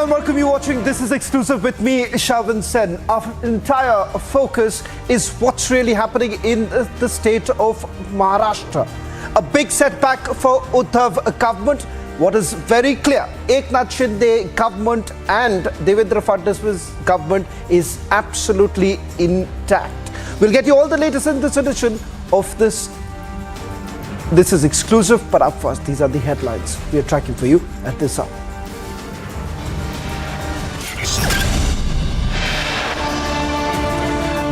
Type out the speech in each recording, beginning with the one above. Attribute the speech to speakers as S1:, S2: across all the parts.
S1: and welcome you watching. This is exclusive with me, Shiv Sena. Our entire focus is what's really happening in the state of Maharashtra. A big setback for Uddhav government. What is very clear, Eknath Shinde government and Devendra Fadnavis government is absolutely intact. We'll get you all the latest in this edition of this. This is exclusive, but up first, these are the headlines we are tracking for you at this hour.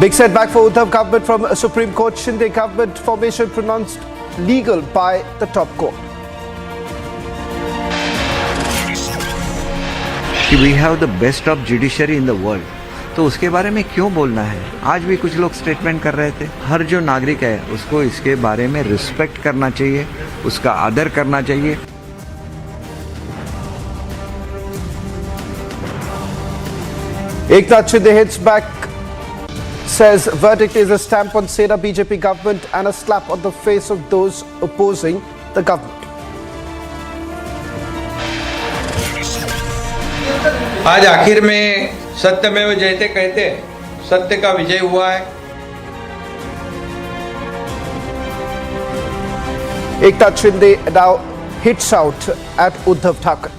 S1: Big setback for Uddhav government from Supreme Court. Shinde government formation pronounced legal by the top court.
S2: We have the best of judiciary in the world. तो उसके बारे में क्यों बोलना है? आज भी कुछ लोग स्टेटमेंट कर रहे थे. हर जो नागरिक है उसको इसके बारे में रिस्पेक्ट करना चाहिए, उसका आदर करना चाहिए.
S1: Eknath Shinde hits back, says verdict is a stamp on Sena BJP government and a slap on the face of those opposing the government.
S3: आज आखिर में सत्यमेव जयते कहते सत्य का विजय हुआ है.
S1: Eknath Shinde now hits out at Uddhav Thackeray.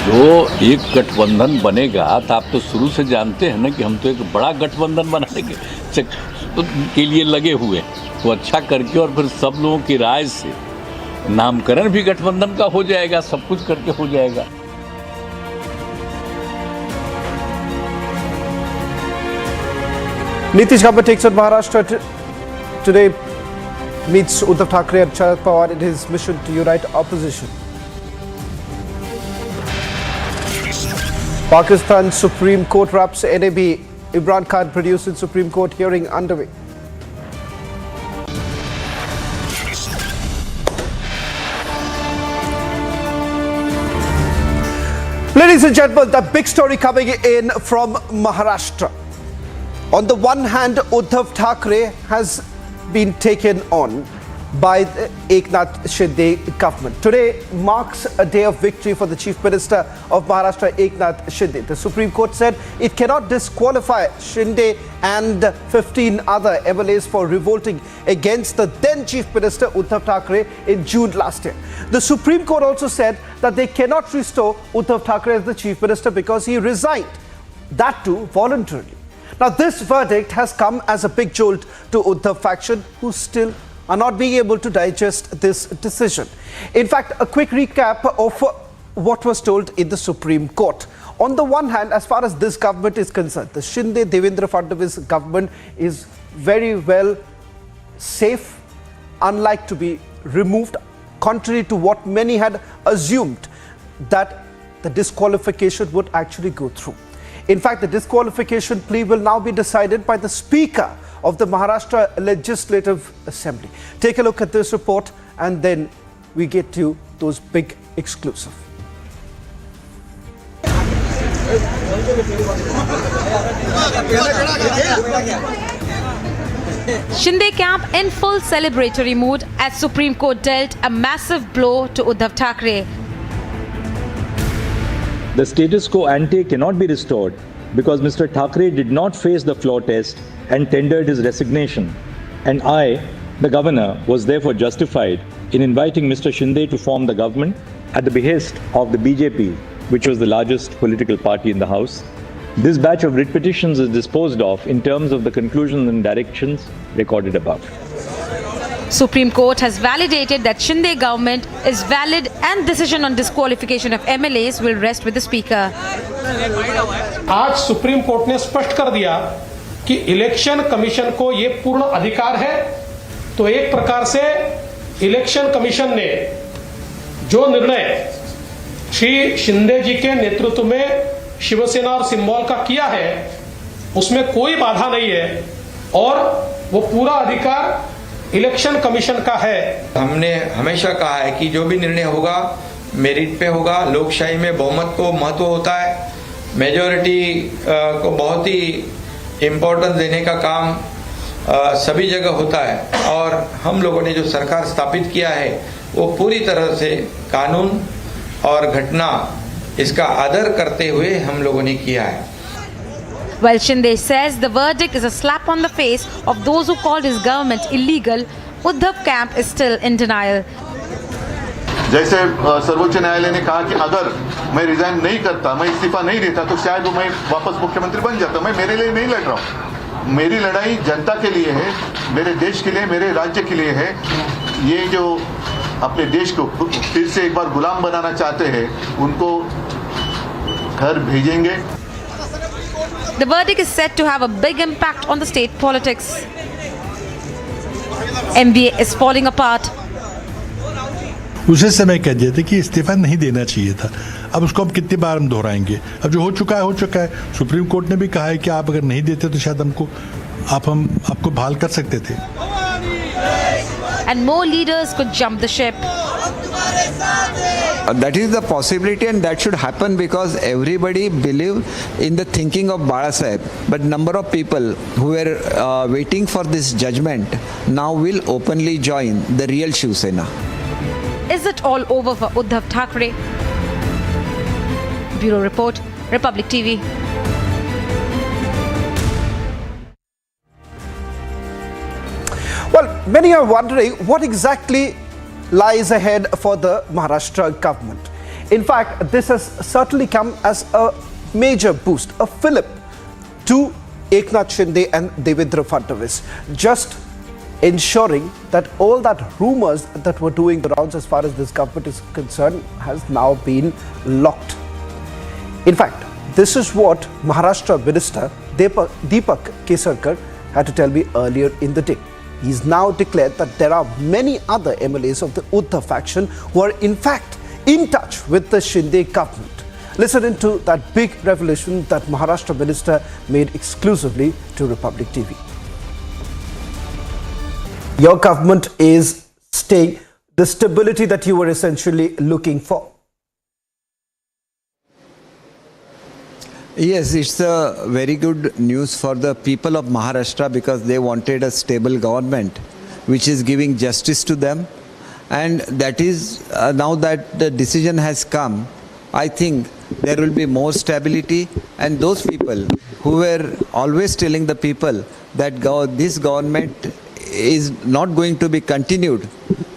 S4: जो एक गठबंधन बनेगा तो आप तो शुरू से जानते हैं ना कि हम तो एक बड़ा गठबंधन बनाने के लिए लगे हुए हैं. तो अच्छा करके और फिर सब लोगों की राय से नामकरण भी गठबंधन का हो जाएगा, सब कुछ करके हो जाएगा.
S1: Nitish government takes on Maharashtra today, meets Uddhav Thackeray and Sharad Pawar in his mission to unite opposition. Pakistan Supreme Court wraps NAB. Imran Khan produced in Supreme Court hearing underway. Ladies and gentlemen, the big story coming in from Maharashtra. On the one hand, Uddhav Thackeray has been taken on by the Eknath Shinde government. Today marks a day of victory for the Chief Minister of Maharashtra, Eknath Shinde. The Supreme Court said it cannot disqualify Shinde and 15 other MLAs for revolting against the then Chief Minister Uddhav Thackeray in June last year. The Supreme Court also said that they cannot restore Uddhav Thackeray as the Chief Minister because he resigned, that too voluntarily. Now this verdict has come as a big jolt to Uddhav faction, who still are not being able to digest this decision. In fact, a quick recap of what was told in the Supreme Court. On the one hand, as far as this government is concerned, the Shinde Devendra Fadnavis government is very well safe, unlike to be removed, contrary to what many had assumed that the disqualification would actually go through. In fact, the disqualification plea will now be decided by the Speaker of the Maharashtra Legislative Assembly. Take a look at this report and then we get to those big exclusive.
S5: Shinde camp in full celebratory mood as Supreme Court dealt a massive blow to Uddhav Thackeray.
S6: The status quo ante cannot be restored because Mr. Thackeray did not face the floor test and tendered his resignation. And I, the governor, was therefore justified in inviting Mr. Shinde to form the government at the behest of the BJP, which was the largest political party in the House. This batch of writ petitions is disposed of in terms of the conclusions and directions recorded above.
S5: Supreme Court has validated that Shinde government is valid and decision on disqualification of MLAs will rest with the Speaker.
S7: आज supreme court ने स्पष्ट कर दिया कि election commission को ये पूर्ण अधिकार है. तो एक प्रकार से इलेक्शन कमीशन ने जो निर्णय श्री शिंदे जी के नेतृत्व में शिवसेना और सिंबल का किया है उसमें कोई बाधा नहीं है और वो पूरा अधिकार इलेक्शन कमीशन का है.
S3: हमने हमेशा कहा है कि जो भी निर्णय होगा मेरिट पे होगा. लोकशाही में बहुमत को महत्व होता है. मेजॉरिटी को बहुत ही इम्पोर्टेंस देने का काम सभी जगह होता है और हम लोगों ने जो सरकार स्थापित किया है वो पूरी तरह से कानून और घटना इसका आदर करते हुए हम लोगों ने किया है.
S5: While Shinde says the verdict is a slap on the face of those who called his government illegal, Uddhav camp is still in denial.
S8: जैसे सर्वोच्च न्यायालय ने कहा कि अगर मैं रिजाइन नहीं करता, मैं इस्तीफा नहीं देता तो शायद मैं वापस मुख्यमंत्री बन जाता. मैं मेरे लिए नहीं लड़ रहा हूँ. मेरी लड़ाई जनता के लिए है, मेरे देश के लिए, मेरे राज्य के लिए है. ये जो अपने देश को फिर से एक बार गुलाम बनाना चाहते हैं उनको घर भेजेंगे.
S5: The verdict is said to have a big impact on the state politics. MBA is falling apart.
S9: उसी समय कह दिए थे कि इस्तीफा नहीं देना चाहिए था. अब उसको हम कितनी बार हम दोहराएंगे. अब जो हो चुका है हो चुका है. सुप्रीम कोर्ट ने भी कहा है कि आप अगर नहीं देते तो शायद हम आपको बहाल कर सकते थे.
S5: And more leaders could jump the ship.
S2: That is the possibility and that should happen because everybody believe in the thinking of Bala Saheb. But number of people who were waiting for this judgment now will openly join the real Shiv Sena.
S5: Is it all over for Uddhav Thackeray? Bureau Report, Republic TV.
S1: Well, many are wondering what exactly lies ahead for the Maharashtra government. In fact, this has certainly come as a major boost, a fillip to Eknath Shinde and Devendra Fadnavis, just ensuring that all that rumors that were doing the rounds as far as this government is concerned has now been locked. In fact, this is what Maharashtra Minister Deepak Kesarkar had to tell me earlier in the day. He's now declared that there are many other MLAs of the Uddhav faction who are in fact in touch with the Shinde government. Listen into that big revelation that Maharashtra Minister made exclusively to Republic TV. Your government is staying the stability that you were essentially looking for.
S2: Yes, it's a very good news for the people of Maharashtra because they wanted a stable government which is giving justice to them. And that is, now that the decision has come, I think there will be more stability. And those people who were always telling the people that this government is not going to be continued,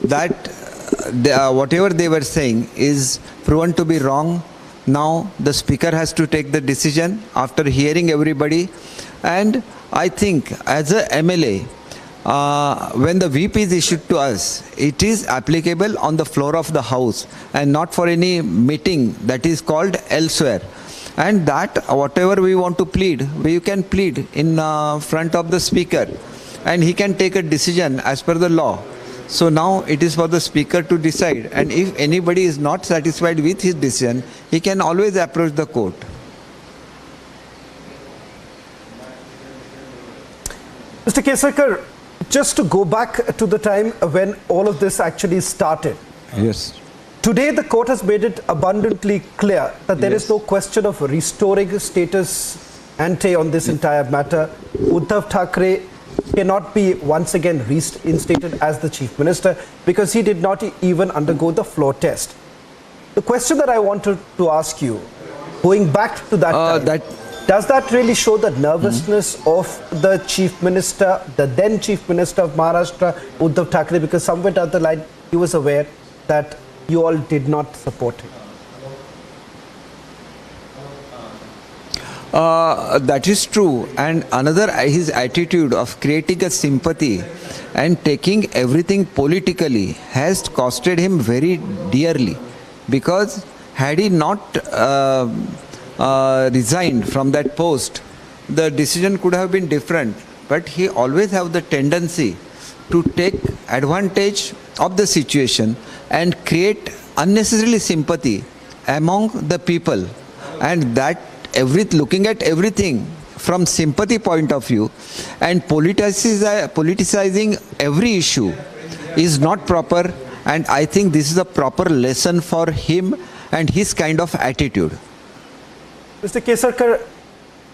S2: that whatever they were saying is proven to be wrong. Now the speaker has to take the decision after hearing everybody, and I think as a MLA, when the VP is issued to us, it is applicable on the floor of the house and not for any meeting that is called elsewhere. And that whatever we want to plead, we can plead in front of the speaker, and he can take a decision as per the law. So now it is for the speaker to decide, and if anybody is not satisfied with his decision, he can always approach the court.
S1: Mr. Kesarkar, just to go back to the time when all of this actually started.
S2: Yes.
S1: Today the court has made it abundantly clear that there is no question of restoring status ante on this entire matter. Uddhav Thackeray cannot be once again reinstated as the chief minister because he did not even undergo the floor test. The question that I wanted to ask you, going back to that time, does that really show the nervousness of the chief minister, the then chief minister of Maharashtra, Uddhav Thackeray, because somewhere down the line he was aware that you all did not support him?
S2: That is true, and another, his attitude of creating a sympathy and taking everything politically has costed him very dearly, because had he not resigned from that post, the decision could have been different. But he always have the tendency to take advantage of the situation and create unnecessarily sympathy among the people, and that looking at everything from sympathy point of view and politicizing every issue is not proper, and I think this is a proper lesson for him and his kind of attitude.
S1: Mr. Kesarkar,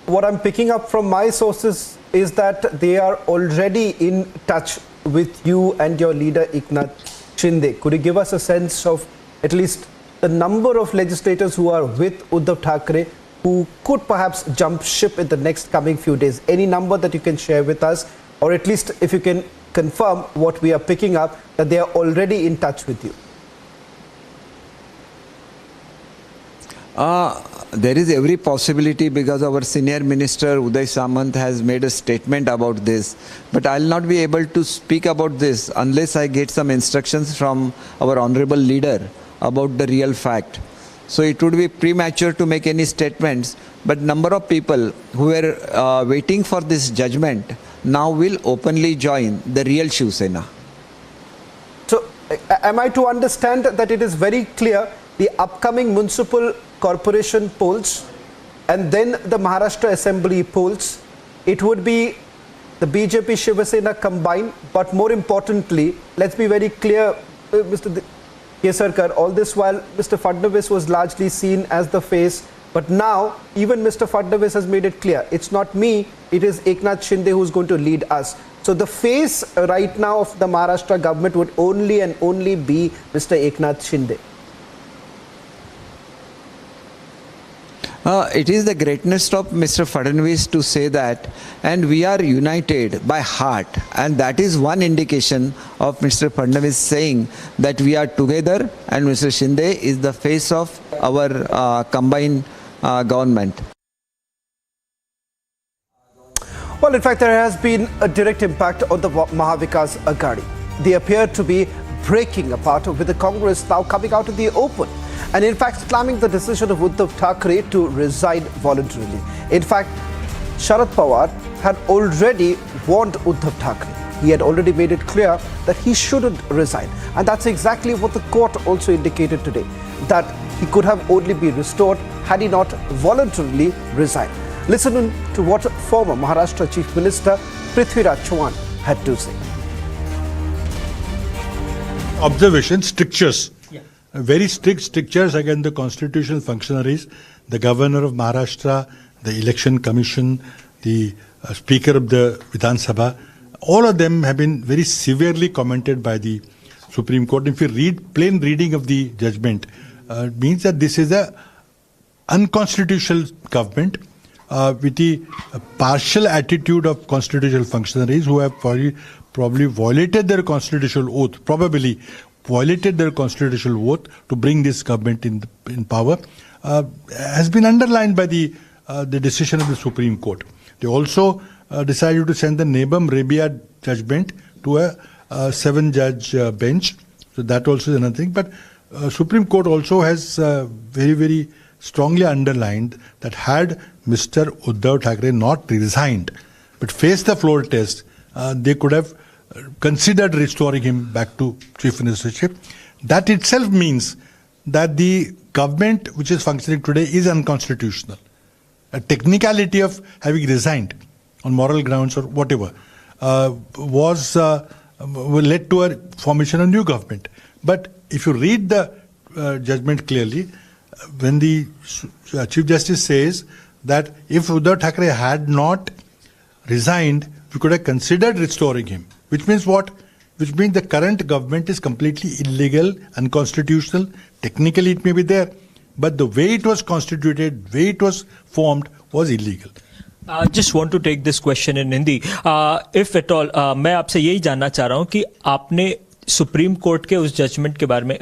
S1: what I'm picking up from my sources is that they are already in touch with you and your leader Eknath Shinde. Could you give us a sense of at least the number of legislators who are with Uddhav Thackeray who could perhaps jump ship in the next coming few days? Any number that you can share with us, or at least if you can confirm what we are picking up, that they are already in touch with you?
S2: There is every possibility because our senior minister Uday Samant has made a statement about this. But I'll not be able to speak about this unless I get some instructions from our honorable leader about the real fact. So it would be premature to make any statements. But number of people who were waiting for this judgment now will openly join the real Shiv Sena.
S1: So am I to understand that it is very clear the upcoming municipal corporation polls and then the Maharashtra Assembly polls, it would be the BJP Shiv Sena combined, but more importantly, let's be very clear, Mr. Kesarkar, all this while Mr. Fadnavis was largely seen as the face, but now even Mr. Fadnavis has made it clear, it's not me, it is Eknath Shinde who's going to lead us. So the face right now of the Maharashtra government would only and only be Mr. Eknath Shinde.
S2: It is the greatness of Mr. Fadnavis to say that, and we are united by heart, and that is one indication of Mr. Fadnavis saying that we are together, and Mr. Shinde is the face of our combined government.
S1: Well, in fact, there has been a direct impact on the Mahavikas Aghadi. They appear to be breaking apart, with the Congress now coming out in the open and in fact slamming the decision of Uddhav Thackeray to resign voluntarily. In fact, Sharad Pawar had already warned Uddhav Thackeray. He had already made it clear that he shouldn't resign. And that's exactly what the court also indicated today, that he could have only been restored had he not voluntarily resigned. Listen to what former Maharashtra Chief Minister Prithviraj Chauhan had to say.
S9: Observation, strictures. Very strict strictures against the constitutional functionaries, the governor of Maharashtra, the election commission, the speaker of the Vidhan Sabha. All of them have been very severely commented by the Supreme Court. If you read plain reading of the judgment, means that this is a unconstitutional government with the partial attitude of constitutional functionaries who have probably violated their constitutional oath, probably violated their constitutional oath to bring this government in power, has been underlined by the decision of the Supreme Court. They also decided to send the Nebam Rabia judgment to a 7-judge bench. So that also is another thing. But Supreme Court also has very, very strongly underlined that had Mr. Uddhav Thackeray not resigned but faced the floor test, they could have considered restoring him back to chief ministership. That itself means that the government which is functioning today is unconstitutional. A technicality of having resigned on moral grounds or whatever was led to a formation of new government. But if you read the judgment clearly, when the Chief Justice says that if Uddhav Thackeray had not resigned, we could have considered restoring him. Which means what? Which means the current government is completely illegal, unconstitutional. Technically it may be there, but the way it was constituted, way it was formed was illegal.
S10: I just want to take this question in Hindi. If at all, मैं आपसे यही जानना चाह रहा हूँ कि आपने supreme court के उस जजमेंट के बारे में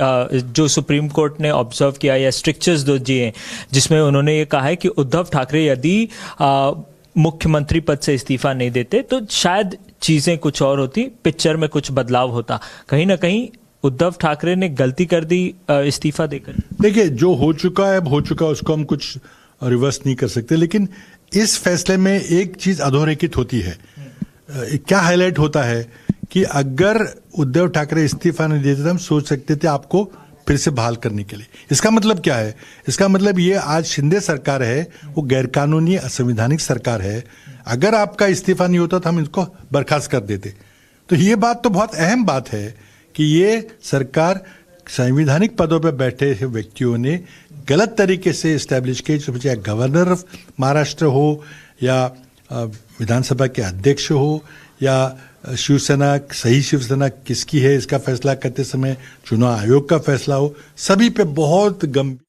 S10: जो सुप्रीम कोर्ट ने ऑब्जर्व किया या स्ट्रिक्चर्स दो दिए जिसमें उन्होंने ये कहा है कि उद्धव ठाकरे यदि मुख्यमंत्री पद से इस्तीफा नहीं देते तो शायद चीजें कुछ और होती, पिक्चर में कुछ बदलाव होता. कहीं ना कहीं उद्धव ठाकरे ने गलती कर दी इस्तीफा देकर.
S9: देखिए, जो हो चुका है अब हो चुका है, उसको हम कुछ रिवर्स नहीं कर सकते. लेकिन इस फैसले में एक चीज अधोरेखित होती है. क्या हाईलाइट होता है कि अगर उद्धव ठाकरे इस्तीफा नहीं देते तो हम सोच सकते थे आपको फिर से बहाल करने के लिए. इसका मतलब क्या है? इसका मतलब ये आज शिंदे सरकार है वो गैरकानूनी असंवैधानिक सरकार है. अगर आपका इस्तीफा नहीं होता तो हम इसको बर्खास्त कर देते. तो ये बात तो बहुत अहम बात है कि ये सरकार संवैधानिक पदों पर बैठे व्यक्तियों ने गलत तरीके से इस्टेब्लिश किए, चाहे गवर्नर ऑफ महाराष्ट्र हो या विधानसभा के अध्यक्ष हो या शिवसेना, सही शिवसेना किसकी है इसका फैसला करते समय चुनाव आयोग का फैसला हो, सभी पे बहुत गंभीर।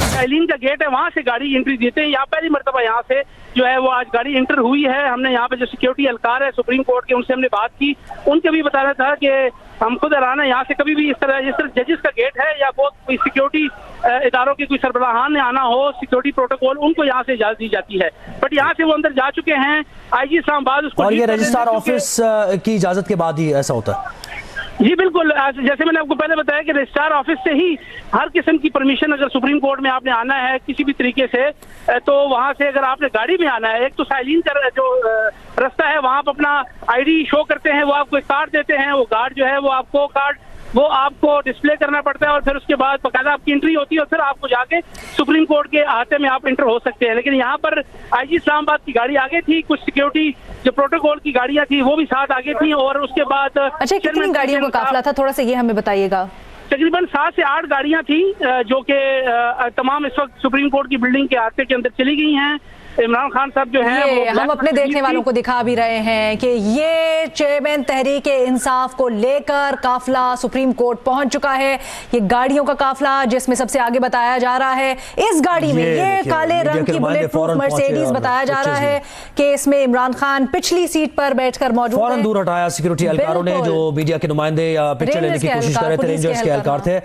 S11: साइलिन का गेट है, वहां से गाड़ी एंट्री देते हैं। यहाँ पहली मर्तबा यहाँ से जो है वो आज गाड़ी एंटर हुई है। हमने यहाँ पे जो सिक्योरिटी एहलकार है सुप्रीम कोर्ट के, उनसे हमने बात की, उनके भी बताया था कि हम खुद हैरान है, यहाँ से कभी भी इस तरह जजेस का गेट है या बहुत कोई सिक्योरिटी इदारों के कोई सरबराहान ने आना हो, सिक्योरिटी प्रोटोकॉल, उनको यहाँ से इजाजत दी जाती है। बट यहाँ से वो अंदर जा चुके हैं, आईजी इस्लामाबाद उसको,
S12: और ये रजिस्ट्रार ऑफिस की इजाजत के बाद ही ऐसा होता है?
S11: जी बिल्कुल, जैसे मैंने आपको पहले बताया कि रजिस्ट्रार ऑफिस से ही हर किस्म की परमिशन, अगर सुप्रीम कोर्ट में आपने आना है किसी भी तरीके से, तो वहां से अगर आपने गाड़ी में आना है, एक तो साइलिन का जो रास्ता है वहां पर अपना आईडी शो करते हैं, वो आपको एक कार्ड देते हैं, वो कार्ड जो है वो आपको डिस्प्ले करना पड़ता है और फिर उसके बाद बकायदा आपकी एंट्री होती है और फिर आपको जाके सुप्रीम कोर्ट के अहाते में आप एंटर हो सकते हैं। लेकिन यहाँ पर आईजी इस्लामाबाद की गाड़ी आगे थी, कुछ सिक्योरिटी जो प्रोटोकॉल की गाड़ियां थी वो भी साथ आगे थी, और उसके बाद
S13: अच्छा, कितनी गाड़ियों का काफिला था, थोड़ा सा ये हमें बताइएगा?
S11: तकरीबन 7 से 8 गाड़ियां थी जो कि तमाम इस वक्त सुप्रीम कोर्ट की बिल्डिंग के अहाते के अंदर चली गई हैं। इमरान खान साहब जो है,
S13: हम अपने देखने वालों को दिखा भी रहे हैं कि ये चेयरमैन तहरीक इंसाफ को लेकर काफिला सुप्रीम कोर्ट पहुंच चुका है। ये गाड़ियों का काफिला जिसमें सबसे आगे बताया जा रहा है, इस गाड़ी में ये काले रंग की बुलेट प्रूफ मर्सिडीज बताया जा रहा है कि इसमें इमरान खान पिछली सीट पर बैठकर मौजूद
S12: फौरन दूर हटाया सिक्योरिटी एहलकारों ने, जो मीडिया के नुमाइंदे या पिक्चर लेने की कोशिश कर रहे थे, रेंजर्स के एहलकार थे।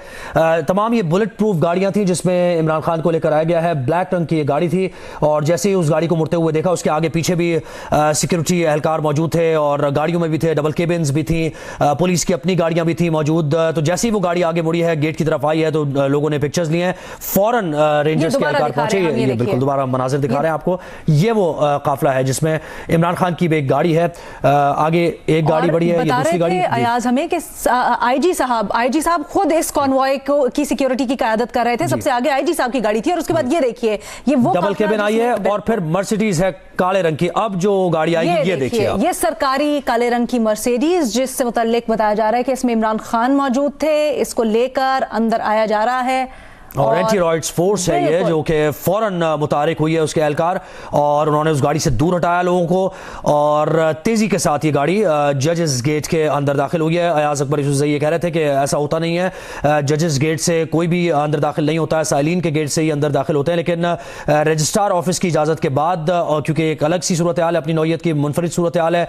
S12: तमाम ये बुलेट प्रूफ गाड़ियां थी जिसमें इमरान खान को लेकर आया गया है। ब्लैक रंग की ये गाड़ी थी और जैसे ही उस गाड़ी को मुड़ते हुए देखा, उसके आगे पीछे भी सिक्योरिटी एहलकार मौजूद थे और गाड़ियों में भी थे, डबल केबिन्स भी थी, पुलिस की अपनी गाड़ियां भी थी मौजूद। तो जैसे ही वो गाड़ी आगे मुड़ी है, गेट की तरफ आई है, तो लोगों ने पिक्चर्स लिए हैं। फौरन रेंजर्स के एहलकार पहुंचे। ये बिल्कुल दोबारा मनाजिर दिखा रहे हैं आपको। ये वो काफिला है जिसमें इमरान खान की भी एक गाड़ी है, आगे एक गाड़ी बड़ी है, ये दूसरी गाड़ी।
S13: अयाज हमें कि आईजी साहब खुद इस कॉन्वॉय की सिक्योरिटी की क़यादत कर रहे थे, सबसे आगे आईजी साहब की गाड़ी थी और उसके बाद ये देखिए ये वो
S12: डबल केबिन आई है और फिर मर्सिडीज है काले रंग की। अब जो गाड़ी आएगी ये देखिए,
S13: ये सरकारी काले रंग की मर्सिडीज जिससे मुतल्लिक बताया जा रहा है कि इसमें इमरान खान मौजूद थे, इसको लेकर अंदर आया जा रहा है।
S12: और एंटी रॉयड्स फोर्स है ये, जो कि फौरन मुतारिक हुई है उसके एहलकार, और उन्होंने उस गाड़ी से दूर हटाया लोगों को और तेजी के साथ ये गाड़ी जजेस गेट के अंदर दाखिल हुई है। अयाज अकबर ये कह रहे थे कि ऐसा होता नहीं है, जजेस गेट से कोई भी अंदर दाखिल नहीं होता है, साइलिन के गेट से ही अंदर दाखिल होते हैं। लेकिन रजिस्ट्रार ऑफिस की इजाज़त के बाद, और क्योंकि एक अलग सी सूरत हाल है, अपनी नौयत की मुनफरिद सूरत हाल है,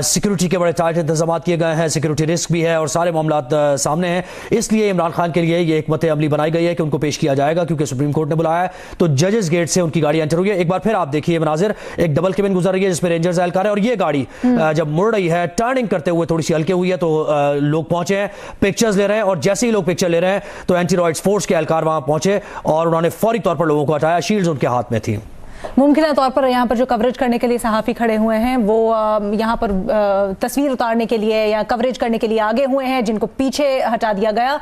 S12: सिक्योरिटी के बड़े टाइट इंतजाम किए गए हैं, सिक्योरिटी रिस्क भी है और सारे मामला सामने हैं, इसलिए इमरान खान के लिए ये हिकमत अमली बनाई गई है कि को पेश किया जाएगा क्योंकि सुप्रीम कोर्ट ने बुलाया है। तो जजेस गेट से उनकी गाड़ी एंटर हुई है। एक बार फिर आप देखिए मनाजिर, एक डबल केबिन गुजर रही है जिसमें रेंजर्स एहलकार है और ये गाड़ी जब मुड़ रही है, टर्निंग करते हुए थोड़ी सी हल्के हुई है, तो लोग पहुंचे हैं, पिक्चर्स ले रहे हैं, और जैसे ही लोग पिक्चर ले रहे हैं तो एंटी रॉयड्स फोर्स के एहलकार वहां पहुंचे और उन्होंने फौरी तौर पर लोगों को हटाया। शील्ड्स उनके हाथ में थी।
S13: मुमकिन तौर पर यहाँ पर जो कवरेज करने के लिए सहाफ़ी खड़े हुए हैं वो यहाँ पर तस्वीर उतारने के लिए या कवरेज करने के लिए आगे हुए हैं, जिनको पीछे हटा दिया गया।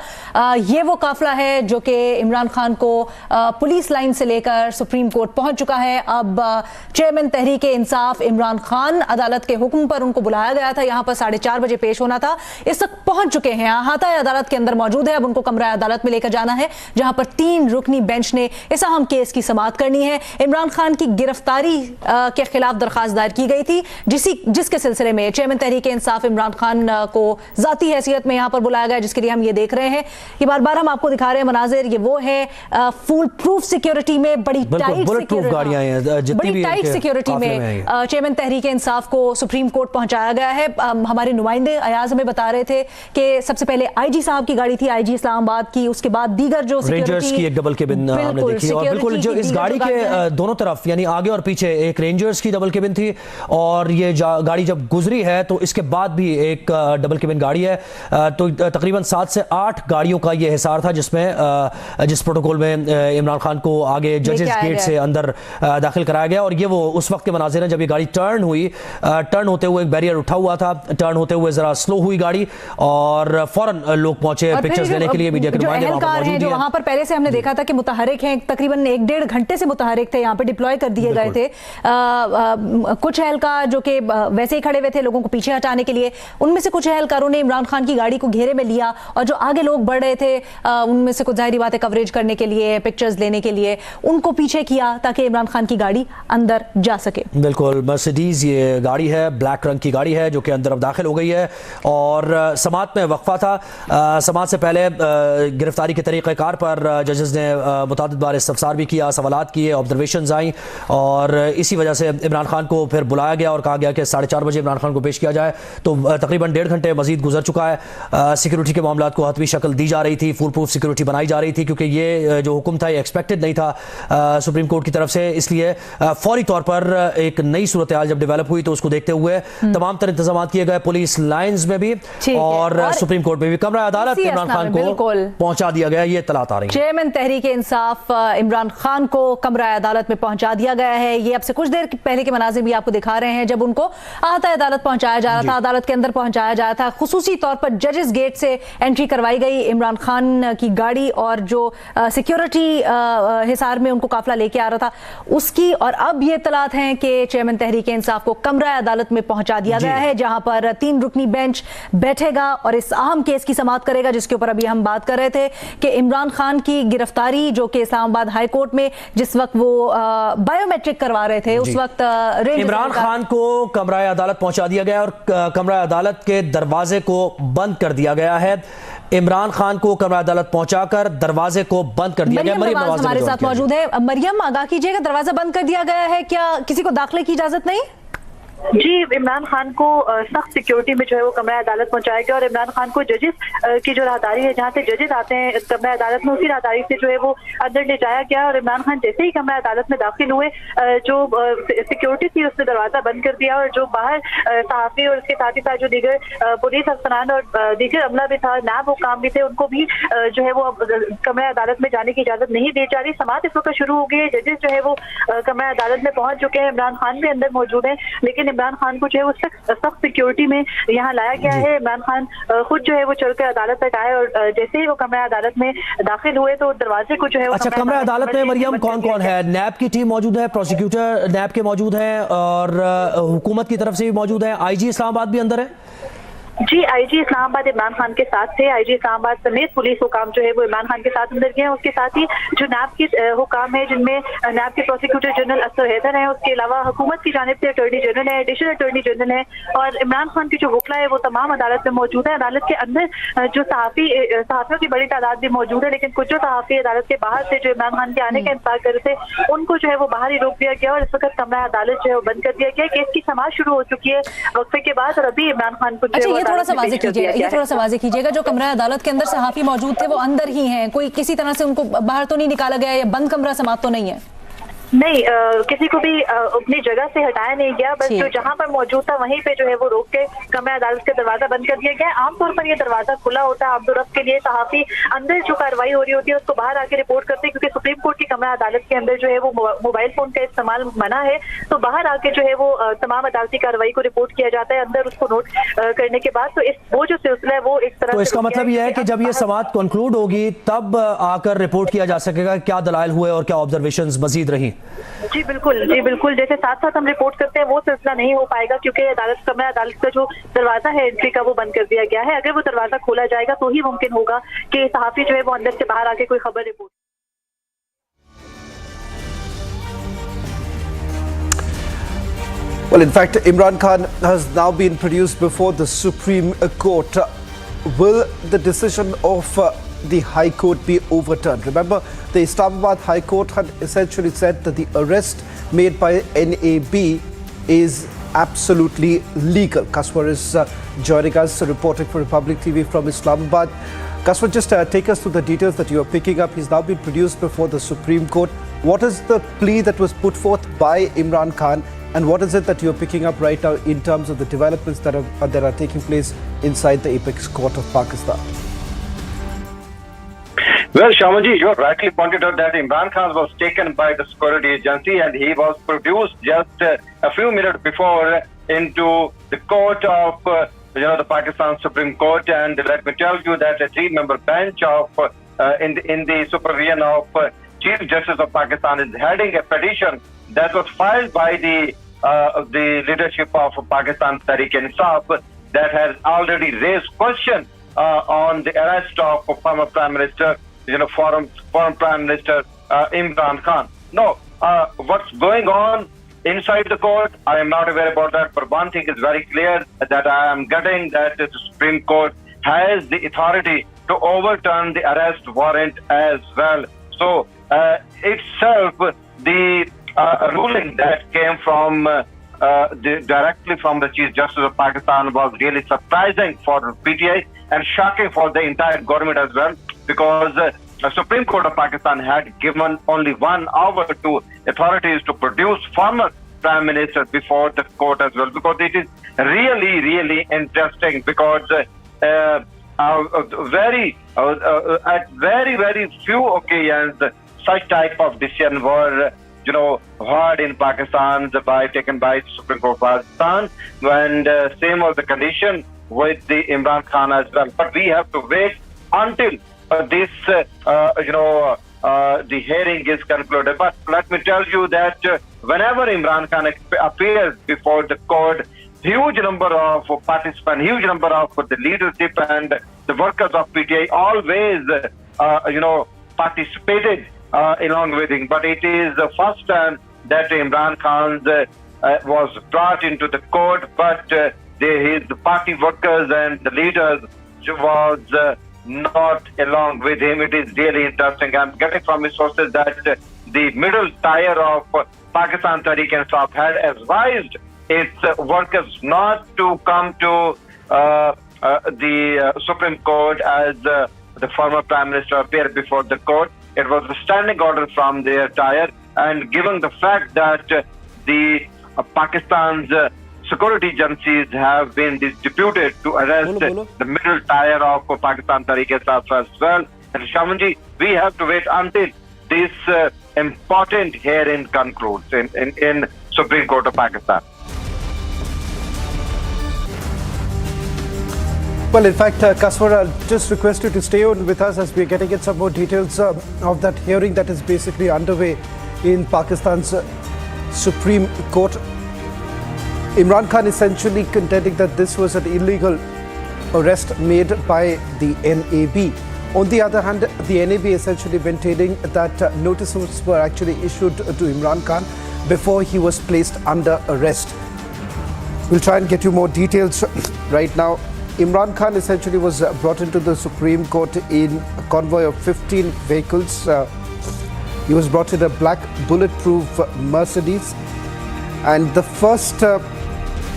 S13: ये वो काफिला है जो कि इमरान खान को पुलिस लाइन से लेकर सुप्रीम कोर्ट पहुंच चुका है। अब चेयरमैन तहरीक इंसाफ इमरान खान, अदालत के हुक्म पर उनको बुलाया गया था, यहाँ पर 4:30 बजे पेश होना था, इस वक्त पहुंच चुके हैं, अहाता अदालत के अंदर मौजूद है। अब उनको कमरा अदालत में लेकर जाना है जहां पर 3 रुकनी बेंच ने इस अहम केस की समाअत करनी है। इमरान खान की गिरफ्तारी के खिलाफ दरखास्त दायर की गई थी, जिसके सिलसिले में चेयरमैन तहरीक इंसाफ इमरान खान को जाती हैसियत में यहां पर बुलाया गया, जिसके लिए हम ये देख रहे हैं कि बार बार हम आपको दिखा रहे हैं मनाजिर। ये वो है फुल प्रूफ सिक्योरिटी में, बड़ी टाइट सिक्योरिटी में चेयरमैन तहरीक इंसाफ को सुप्रीम कोर्ट पहुंचाया गया है। हमारे नुमाइंदे अयाज हमें बता रहे थे कि सबसे पहले आईजी साहब की गाड़ी थी, आईजी इस्लामाबाद की, उसके बाद दीगर जो
S12: रेंजर्स की एक डबल केबिन हमने देखी और बिल्कुल जो इस गाड़ी के दोनों तरफ यानी आगे और पीछे एक रेंजर्स की डबल केबिन थी, और ये गाड़ी जब गुजरी है तो इसके बाद भी एक डबल केबिन गाड़ी है। तो तकरीबन 7 से 8 गाड़ियों का ये हिसार था जिसमें जिस प्रोटोकॉल में इमरान खान को आगे जजेस गेट से अंदर दाखिल कराया गया। और ये वो उस वक्त के मनाजिर हैं जब ये गाड़ी टर्न हुई, टर्न होते हुए एक बैरियर उठा हुआ था, टर्न होते हुए जरा स्लो हुई गाड़ी और फौरन लोग पहुंचे पिक्चर्स लेने के लिए। मीडिया के नुमाइंदे वहां पर मौजूद हैं,
S13: जो वहां पर पहले से हमने देखा था कि मुतहरिक हैं, तकरीबन 1-1.5 घंटे से मुतहरिक थे, यहाँ पे डिप्लॉय डिस्ट्रॉय कर दिए गए थे। कुछ एहलकार जो कि वैसे ही खड़े हुए थे लोगों को पीछे हटाने के लिए, उनमें से कुछ एहलकारों ने इमरान खान की गाड़ी को घेरे में लिया और जो आगे लोग बढ़ रहे थे उनमें से कुछ जाहिर बात है कवरेज करने के लिए, पिक्चर्स लेने के लिए उनको पीछे किया ताकि इमरान खान की गाड़ी अंदर जा सके।
S12: बिल्कुल, मर्सिडीज ये गाड़ी है, ब्लैक रंग की गाड़ी है जो कि अंदर अब दाखिल हो गई है। और समाअत में वक्फा था। समाअत से पहले गिरफ्तारी के तरीक़ेकार पर जजेस ने मुतादिद बार इस्तफसार भी किया, सवालात किए, ऑब्जर्वेशंस आई और इसी वजह से इमरान खान को फिर बुलाया गया और कहा गया कि 4:30 बजे इमरान खान को पेश किया जाए। तो तकरीबन 1.5 घंटे मजीद गुजर चुका है। सिक्योरिटी के मामलात को हतमी शक्ल दी जा रही थी, फुल प्रूफ सिक्योरिटी बनाई जा रही थी क्योंकि ये जो हुक्म था ये एक्सपेक्टेड नहीं था सुप्रीम कोर्ट की तरफ से। इसलिए फौरी तौर पर एक नई सूरत हाल जब डेवलप हुई तो उसको देखते हुए तमाम तर इंतजाम किए गए, पुलिस लाइन्स में भी और सुप्रीम कोर्ट में भी। कमरा अदालत इमरान खान को पहुंचा दिया गया, ये इत्तलात आ रही है।
S13: चेयरमैन तहरीक इंसाफ इमरान खान को कमरा अदालत में पहुंचा दिया गया है। ये अब से कुछ देर पहले के मनाजिर भी आपको दिखा रहे हैं जब उनको आहता अदालत पहुंचाया जा रहा था, अदालत के अंदर पहुंचाया जा रहा था। खुसूसी तौर पर जजेस गेट से एंट्री करवाई गई इमरान खान की गाड़ी और जो सिक्योरिटी हिसार में उनको काफिला लेके आ रहा था उसकी। और अब ये इत्तलात हैं कि चेयरमैन तहरीक इंसाफ को कमरा अदालत में पहुंचा दिया गया है जहां पर 3 रुकनी बेंच बैठेगा और इस अहम केस की समाअत करेगा जिसके ऊपर अभी हम बात कर रहे थे कि इमरान खान की गिरफ्तारी जो कि इस्लामाबाद हाई कोर्ट में जिस वक्त वो बायोमेट्रिक करवा रहे थे उस वक्त
S12: इमरान खान को कमरा अदालत पहुंचा दिया गया और कमरा अदालत के दरवाजे को बंद कर दिया गया है। इमरान खान को कमरा अदालत पहुंचाकर दरवाजे को बंद कर दिया गया। मरियम
S13: हमारे साथ मौजूद है। मरियम, आगाह कीजिएगा, दरवाजा बंद कर दिया गया है, क्या किसी को दाखिले की इजाजत नहीं?
S14: जी, इमरान खान को सख्त सिक्योरिटी में जो है वो कमरा अदालत पहुंचाया गया और इमरान खान को जजेस की जो राहदारी है, जहाँ से जजेस आते हैं कमरा अदालत में, उसी राहदारी से जो है वो अंदर ले जाया गया। और इमरान खान जैसे ही कमरा अदालत में दाखिल हुए जो सिक्योरिटी थी उसने दरवाजा बंद कर दिया और जो बाहर सहाफी और उसके साथ ही साथ जो दीगर पुलिस अफसरान और दीगर अमला भी था, नाब हुकाम भी थे, उनको भी जो है वो कमरा अदालत में जाने की इजाजत नहीं दी जा रही। समाअत इस वक्त शुरू हो गई है, जजेस जो है वो कमरा अदालत में पहुंच चुके हैं, इमरान खान भी अंदर मौजूद है, लेकिन इमरान खान को जो है वो सख्त सिक्योरिटी में यहाँ लाया गया है। इमरान खान खुद जो है वो चलकर अदालत तक आए और जैसे ही वो कमरा अदालत में दाखिल हुए तो दरवाजे को जो है
S12: अच्छा, कमरा अदालत में मरियम कौन कौन है? नैब की टीम मौजूद है, प्रोसिक्यूटर नैब के मौजूद हैं और हुकूमत की तरफ से भी मौजूद है, आईजी इस्लामाबाद भी अंदर है।
S14: जी, आईजी इस्लामाबाद इमरान खान के साथ थे। आईजी इस्लामाबाद समेत पुलिस हुकाम जो है वो इमरान खान के साथ अंदर गए हैं। उसके साथ ही जो नैब के हुकाम है जिनमें नैब के प्रोसिक्यूटर जनरल असर हैदर हैं, उसके अलावा हुकूमत की जानिब से अटॉर्नी जनरल है, एडिशनल अटॉर्नी जनरल है और इमरान खान की जो वकला है वो तमाम अदालत में मौजूद है। अदालत के अंदर जो सहाफियों की बड़ी तादाद भी मौजूद है, लेकिन कुछ जो सहाफी अदालत के बाहर से जो इमरान खान के आने का इंतजार कर रहे थे उनको जो है वो बाहर ही रोक दिया गया और इस वक्त कमरा अदालत जो है वो बंद कर दिया गया। केस की समाअत शुरू हो चुकी है वक्फे के बाद और अभी इमरान खान को
S13: ये थोड़ा सा वाज़ेह कीजिएगा, जो कमरा अदालत के अंदर सहाफी मौजूद थे वो अंदर ही हैं, कोई किसी तरह से उनको बाहर तो नहीं निकाला गया या बंद कमरा समाअत तो नहीं है?
S14: नहीं, किसी को भी अपनी जगह से हटाया नहीं गया, बस जो जहां पर मौजूद था वहीं पे जो है वो रोक के कमरा अदालत का दरवाजा बंद कर दिया गया। आमतौर पर ये दरवाजा खुला होता है आमदोरफ्त के लिए, सहाफी अंदर जो कार्रवाई हो रही होती है उसको बाहर आके रिपोर्ट करते हैं, क्योंकि सुप्रीम कोर्ट की कमरा अदालत के अंदर जो है वो मोबाइल फोन का इस्तेमाल मना है, तो बाहर आके जो है वो तमाम अदालती कार्रवाई को रिपोर्ट किया जाता है, अंदर उसको नोट करने के बाद तो वो जो सिलसिला है वो एक तरह
S12: तो इसका मतलब यह है कि जब ये समाअत कंक्लूड होगी तब आकर रिपोर्ट किया जा सकेगा क्या दलाइल हुए और क्या ऑब्जर्वेशंस मजीद रही।
S14: जी बिल्कुल, जैसे साथ साथ हम रिपोर्ट करते हैं वो सिलसिला नहीं हो पाएगा क्योंकि कमरा अदालत का जो दरवाजा है एंट्री का वो बंद कर दिया गया है। अगर वो दरवाजा खोला जाएगा तो ही मुमकिन होगा कि सहाफी जो है वो अंदर से बाहर आके कोई खबर report.
S1: Well, in fact, Imran Khan has now been produced before the Supreme Court. Will the decision of the High Court be overturned? Remember, the Islamabad High Court had essentially said that the arrest made by NAB is absolutely legal. Kaswar is joining us, reporting for Republic TV from Islamabad. Kaswar, just take us through the details that you are picking up. He's now been produced before the Supreme Court. What is the plea that was put forth by Imran Khan, and what is it that you're picking up right now in terms of the developments that are taking place inside the Apex Court of Pakistan?
S15: Well, Shamaji, you have rightly pointed out that Imran Khan was taken by the security agency and he was produced just a few minutes before into the court of the Pakistan Supreme Court. And let me tell you that a 3-member bench in the supervision of Chief Justice of Pakistan is heading a petition that was filed by the leadership of Pakistan Tehreek-e-Insaf that has already raised question on the arrest of former Prime Minister, former Prime Minister Imran Khan. No, what's going on inside the court, I am not aware about that, but one thing is very clear that I am getting that the Supreme Court has the authority to overturn the arrest warrant as well. So itself, the ruling that came from directly from the Chief Justice of Pakistan was really surprising for PTI and shocking for the entire government as well, because the Supreme Court of Pakistan had given only 1 hour to authorities to produce former Prime Minister before the court as well, because it is really, really interesting, because at very, very few occasions such type of decision were heard in Pakistan taken by the Supreme Court of Pakistan, and same was the condition with the Imran Khan as well. But we have to wait until this, the hearing is concluded. But let me tell you that whenever Imran Khan appears before the court, huge number of participants, huge number of the leadership and the workers of PTI always, participated along with him. But it is the first time that Imran Khan was brought into the court, but his party workers and the leaders was not along with him. It is really interesting. I'm getting from his sources that the middle tier of Pakistan Tehreek-e-Insaf had advised its workers not to come to the Supreme Court as the former Prime Minister appeared before the court. It was a standing order from their tier, and given the fact that the Pakistan's security agencies have been deputed to arrest the middle tier of Pakistan Tehreek-e-Insaf as well. And Shamanji, we have to wait until this important hearing concludes in Supreme Court of Pakistan.
S1: Well, in fact, Kaswar, I'll just request you to stay on with us as we're getting in some more details of that hearing that is basically underway in Pakistan's Supreme Court. Imran Khan essentially contending that this was an illegal arrest made by the NAB. On the other hand, the NAB essentially maintaining that notices were actually issued to Imran Khan before he was placed under arrest. We'll try and get you more details right now. Imran Khan essentially was brought into the Supreme Court in a convoy of 15 vehicles. He was brought in a black bulletproof Mercedes. And the first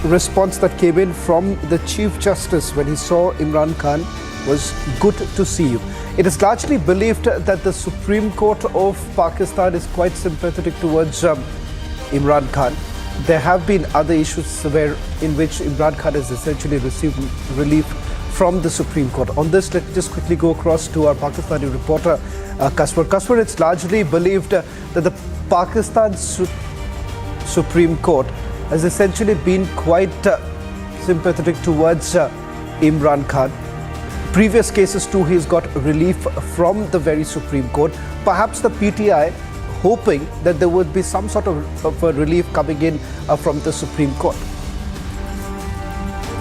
S1: response that came in from the Chief Justice when he saw Imran Khan was, "Good to see you." It is largely believed that the Supreme Court of Pakistan is quite sympathetic towards Imran Khan. There have been other issues in which Imran Khan has essentially received relief from the Supreme Court. On this, let's just quickly go across to our Pakistani reporter, Kaswar. Kaswar, it's largely believed that the Pakistan Supreme Court has essentially been quite sympathetic towards Imran Khan. Previous cases too, he's got relief from the very Supreme Court. Perhaps the PTI hoping that there would be some sort of a relief coming in from the Supreme Court.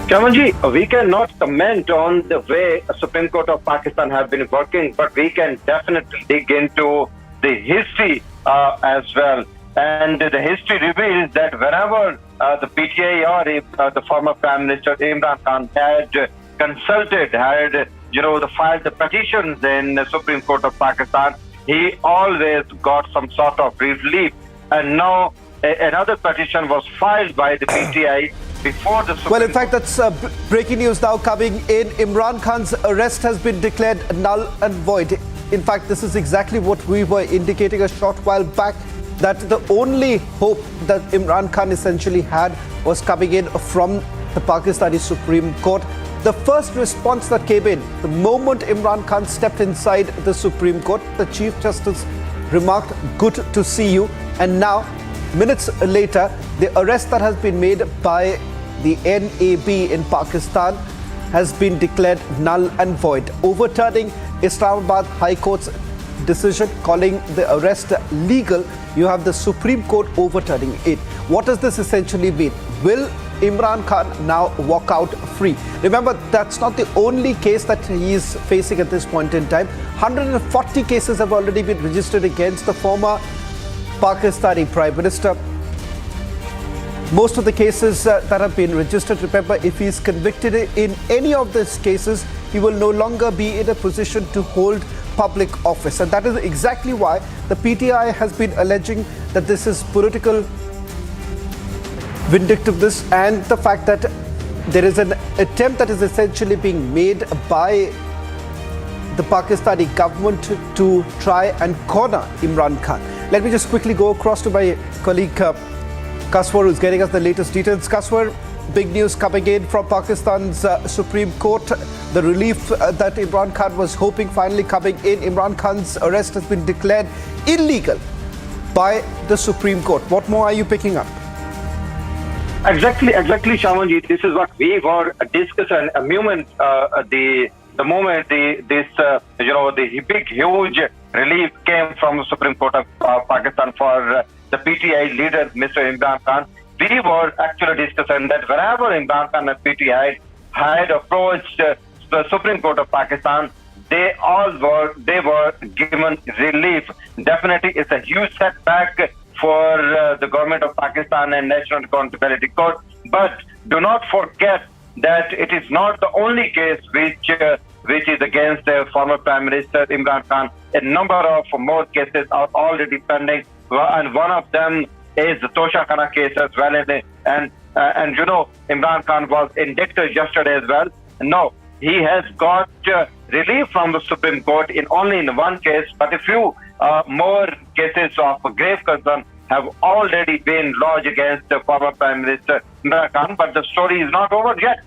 S15: Chamanji, we cannot comment on the way the Supreme Court of Pakistan have been working, but we can definitely dig into the history as well. And the history reveals that whenever the PTI or the former Prime Minister Imran Khan had consulted, filed the petitions in the Supreme Court of Pakistan, he always got some sort of relief. And now another petition was filed by the PTI before the Supreme Court.
S1: Well, in fact, that's breaking news now coming in. Imran Khan's arrest has been declared null and void. In fact, this is exactly what we were indicating a short while back, that the only hope that Imran Khan essentially had was coming in from the Pakistani Supreme Court. The first response that came in, the moment Imran Khan stepped inside the Supreme Court, the Chief Justice remarked, "Good to see you." And now, minutes later, the arrest that has been made by the NAB in Pakistan has been declared null and void, overturning Islamabad High Court's decision calling the arrest legal you have the Supreme Court overturning it. What does this essentially mean? Will Imran Khan now walk out free? Remember, that's not the only case that he is facing at this point in time. 140 cases have already been registered against the former Pakistani Prime Minister. Most of the cases that have been registered, remember, if he is convicted in any of these cases, he will no longer be in a position to hold public office. And that is exactly why the PTI has been alleging that this is political vindictiveness, and the fact that there is an attempt that is essentially being made by the Pakistani government to try and corner Imran Khan. Let me just quickly go across to my colleague Kaswar, who's getting us the latest details. Kaswar, big news coming in from Pakistan's Supreme Court. The relief that Imran Khan was hoping finally coming in. Imran Khan's arrest has been declared illegal by the Supreme Court. What more are you picking up?
S15: Exactly, Shamanji. This is what we were discussing a moment. The moment the big huge relief came from the Supreme Court of Pakistan for the PTI leader, Mr. Imran Khan, we were actually discussing that wherever Imran Khan and PTI had approached the Supreme Court of Pakistan, they were given relief. Definitely, it's a huge setback for the government of Pakistan and National Accountability Court. But do not forget that it is not the only case which is against the former Prime Minister Imran Khan. A number of more cases are already pending, and one of them is the Tosha Khana case as well. And Imran Khan was indicted yesterday as well. No, he has got relief from the Supreme Court only in one case, but a few more cases of grave concern have already been lodged against the former Prime Minister Imran Khan. But the story is not over yet.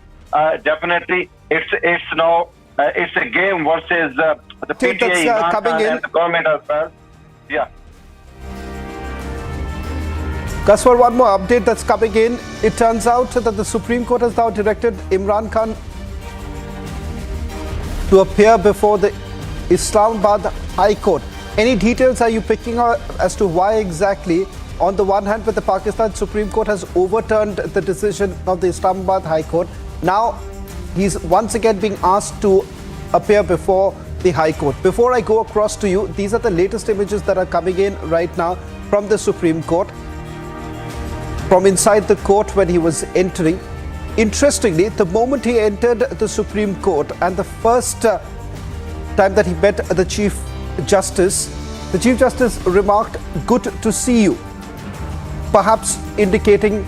S15: Definitely, it's a game versus the PTA Imran Khan and the government as well. Yeah.
S1: Kaswar, one more update that's coming in. It turns out that the Supreme Court has now directed Imran Khan to appear before the Islamabad High Court. Any details are you picking up as to why exactly? On the one hand, with the Pakistan Supreme Court has overturned the decision of the Islamabad High Court, now he's once again being asked to appear before the High Court. Before I go across to you, these are the latest images that are coming in right now from the Supreme Court, from inside the court when he was entering. Interestingly, the moment he entered the Supreme Court and the first time that he met the Chief Justice remarked, "Good to see you," perhaps indicating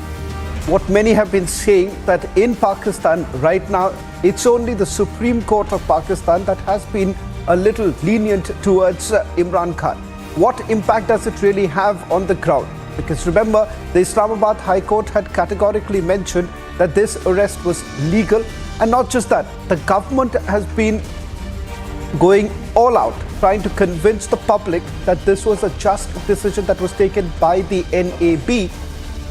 S1: what many have been saying, that in Pakistan right now, it's only the Supreme Court of Pakistan that has been a little lenient towards Imran Khan. What impact does it really have on the ground? Because remember, the Islamabad High Court had categorically mentioned that this arrest was legal. And not just that, the government has been going all out, trying to convince the public that this was a just decision that was taken by the NAB,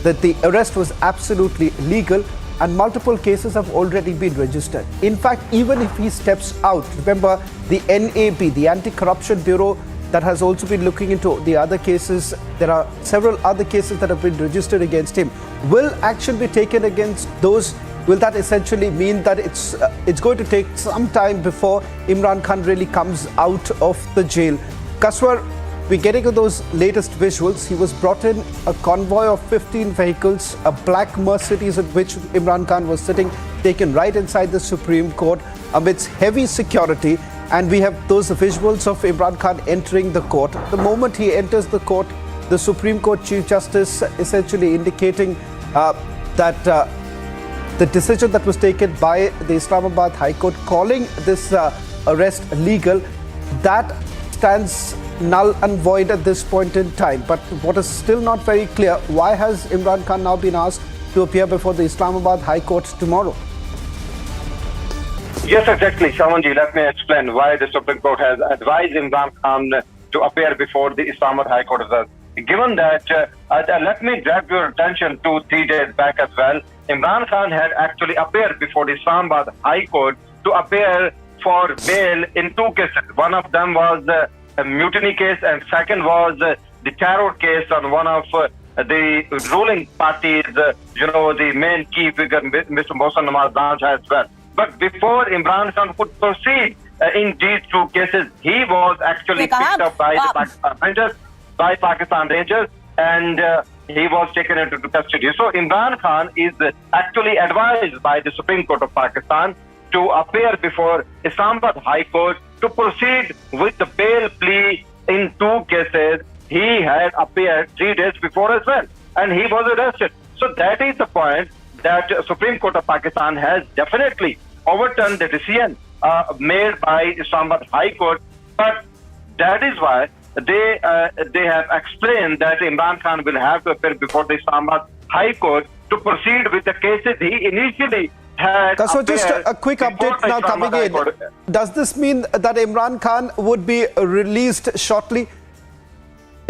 S1: that the arrest was absolutely legal, and multiple cases have already been registered. In fact, even if he steps out, remember the NAB, the Anti-Corruption Bureau, that has also been looking into the other cases. There are several other cases that have been registered against him. Will action be taken against those? Will that essentially mean that it's going to take some time before Imran Khan really comes out of the jail? Kaswar, we're getting to those latest visuals. He was brought in a convoy of 15 vehicles, a black Mercedes in which Imran Khan was sitting, taken right inside the Supreme Court amidst heavy security. And we have those visuals of Imran Khan entering the court. The moment he enters the court, the Supreme Court Chief Justice essentially indicating that the decision that was taken by the Islamabad High Court calling this arrest legal, that stands null and void at this point in time. But what is still not very clear, why has Imran Khan now been asked to appear before the Islamabad High Court tomorrow?
S15: Yes, exactly, Shamanji. Let me explain why the Supreme Court has advised Imran Khan to appear before the Islamabad High Court. Given that, let me drag your attention 2-3 days back as well. Imran Khan had actually appeared before the Islamabad High Court to appear for bail in 2 cases. One of them was a mutiny case, and second was the terror case on one of the ruling parties, the main key figure, Mr. Mohsen Nawaz as well. But before Imran Khan could proceed in these two cases, he was actually picked up by the Pakistan Rangers, and he was taken into custody. So Imran Khan is actually advised by the Supreme Court of Pakistan to appear before Islamabad High Court to proceed with the bail plea in two cases. He had appeared 3 days before as well, and he was arrested. So that is the point, that Supreme Court of Pakistan has definitely overturned the decision made by Islamabad High Court. But that is why they have explained that Imran Khan will have to appear before the Islamabad High Court to proceed with the cases he initially had.
S1: So just a quick update now coming in. Does this mean that Imran Khan would be released shortly?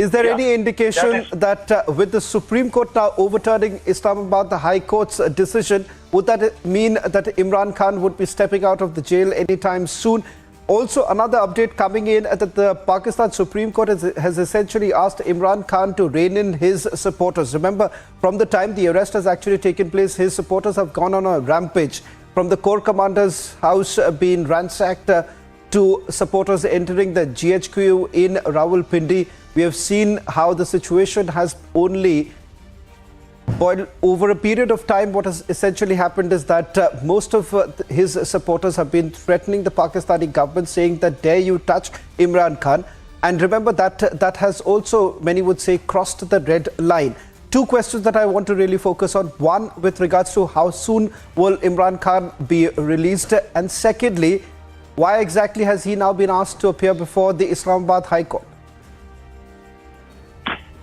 S1: Is there any indication that with the Supreme Court now overturning Islamabad High Court's decision, would that mean that Imran Khan would be stepping out of the jail anytime soon? Also, another update coming in that the Pakistan Supreme Court has essentially asked Imran Khan to rein in his supporters. Remember, from the time the arrest has actually taken place, his supporters have gone on a rampage. From the Corps Commander's house being ransacked to supporters entering the GHQ in Rawalpindi. We have seen how the situation has only boiled over a period of time. What has essentially happened is that most of his supporters have been threatening the Pakistani government, saying that dare you touch Imran Khan. And remember that has also, many would say, crossed the red line. Two questions that I want to really focus on. One, with regards to how soon will Imran Khan be released? And secondly, why exactly has he now been asked to appear before the Islamabad High Court?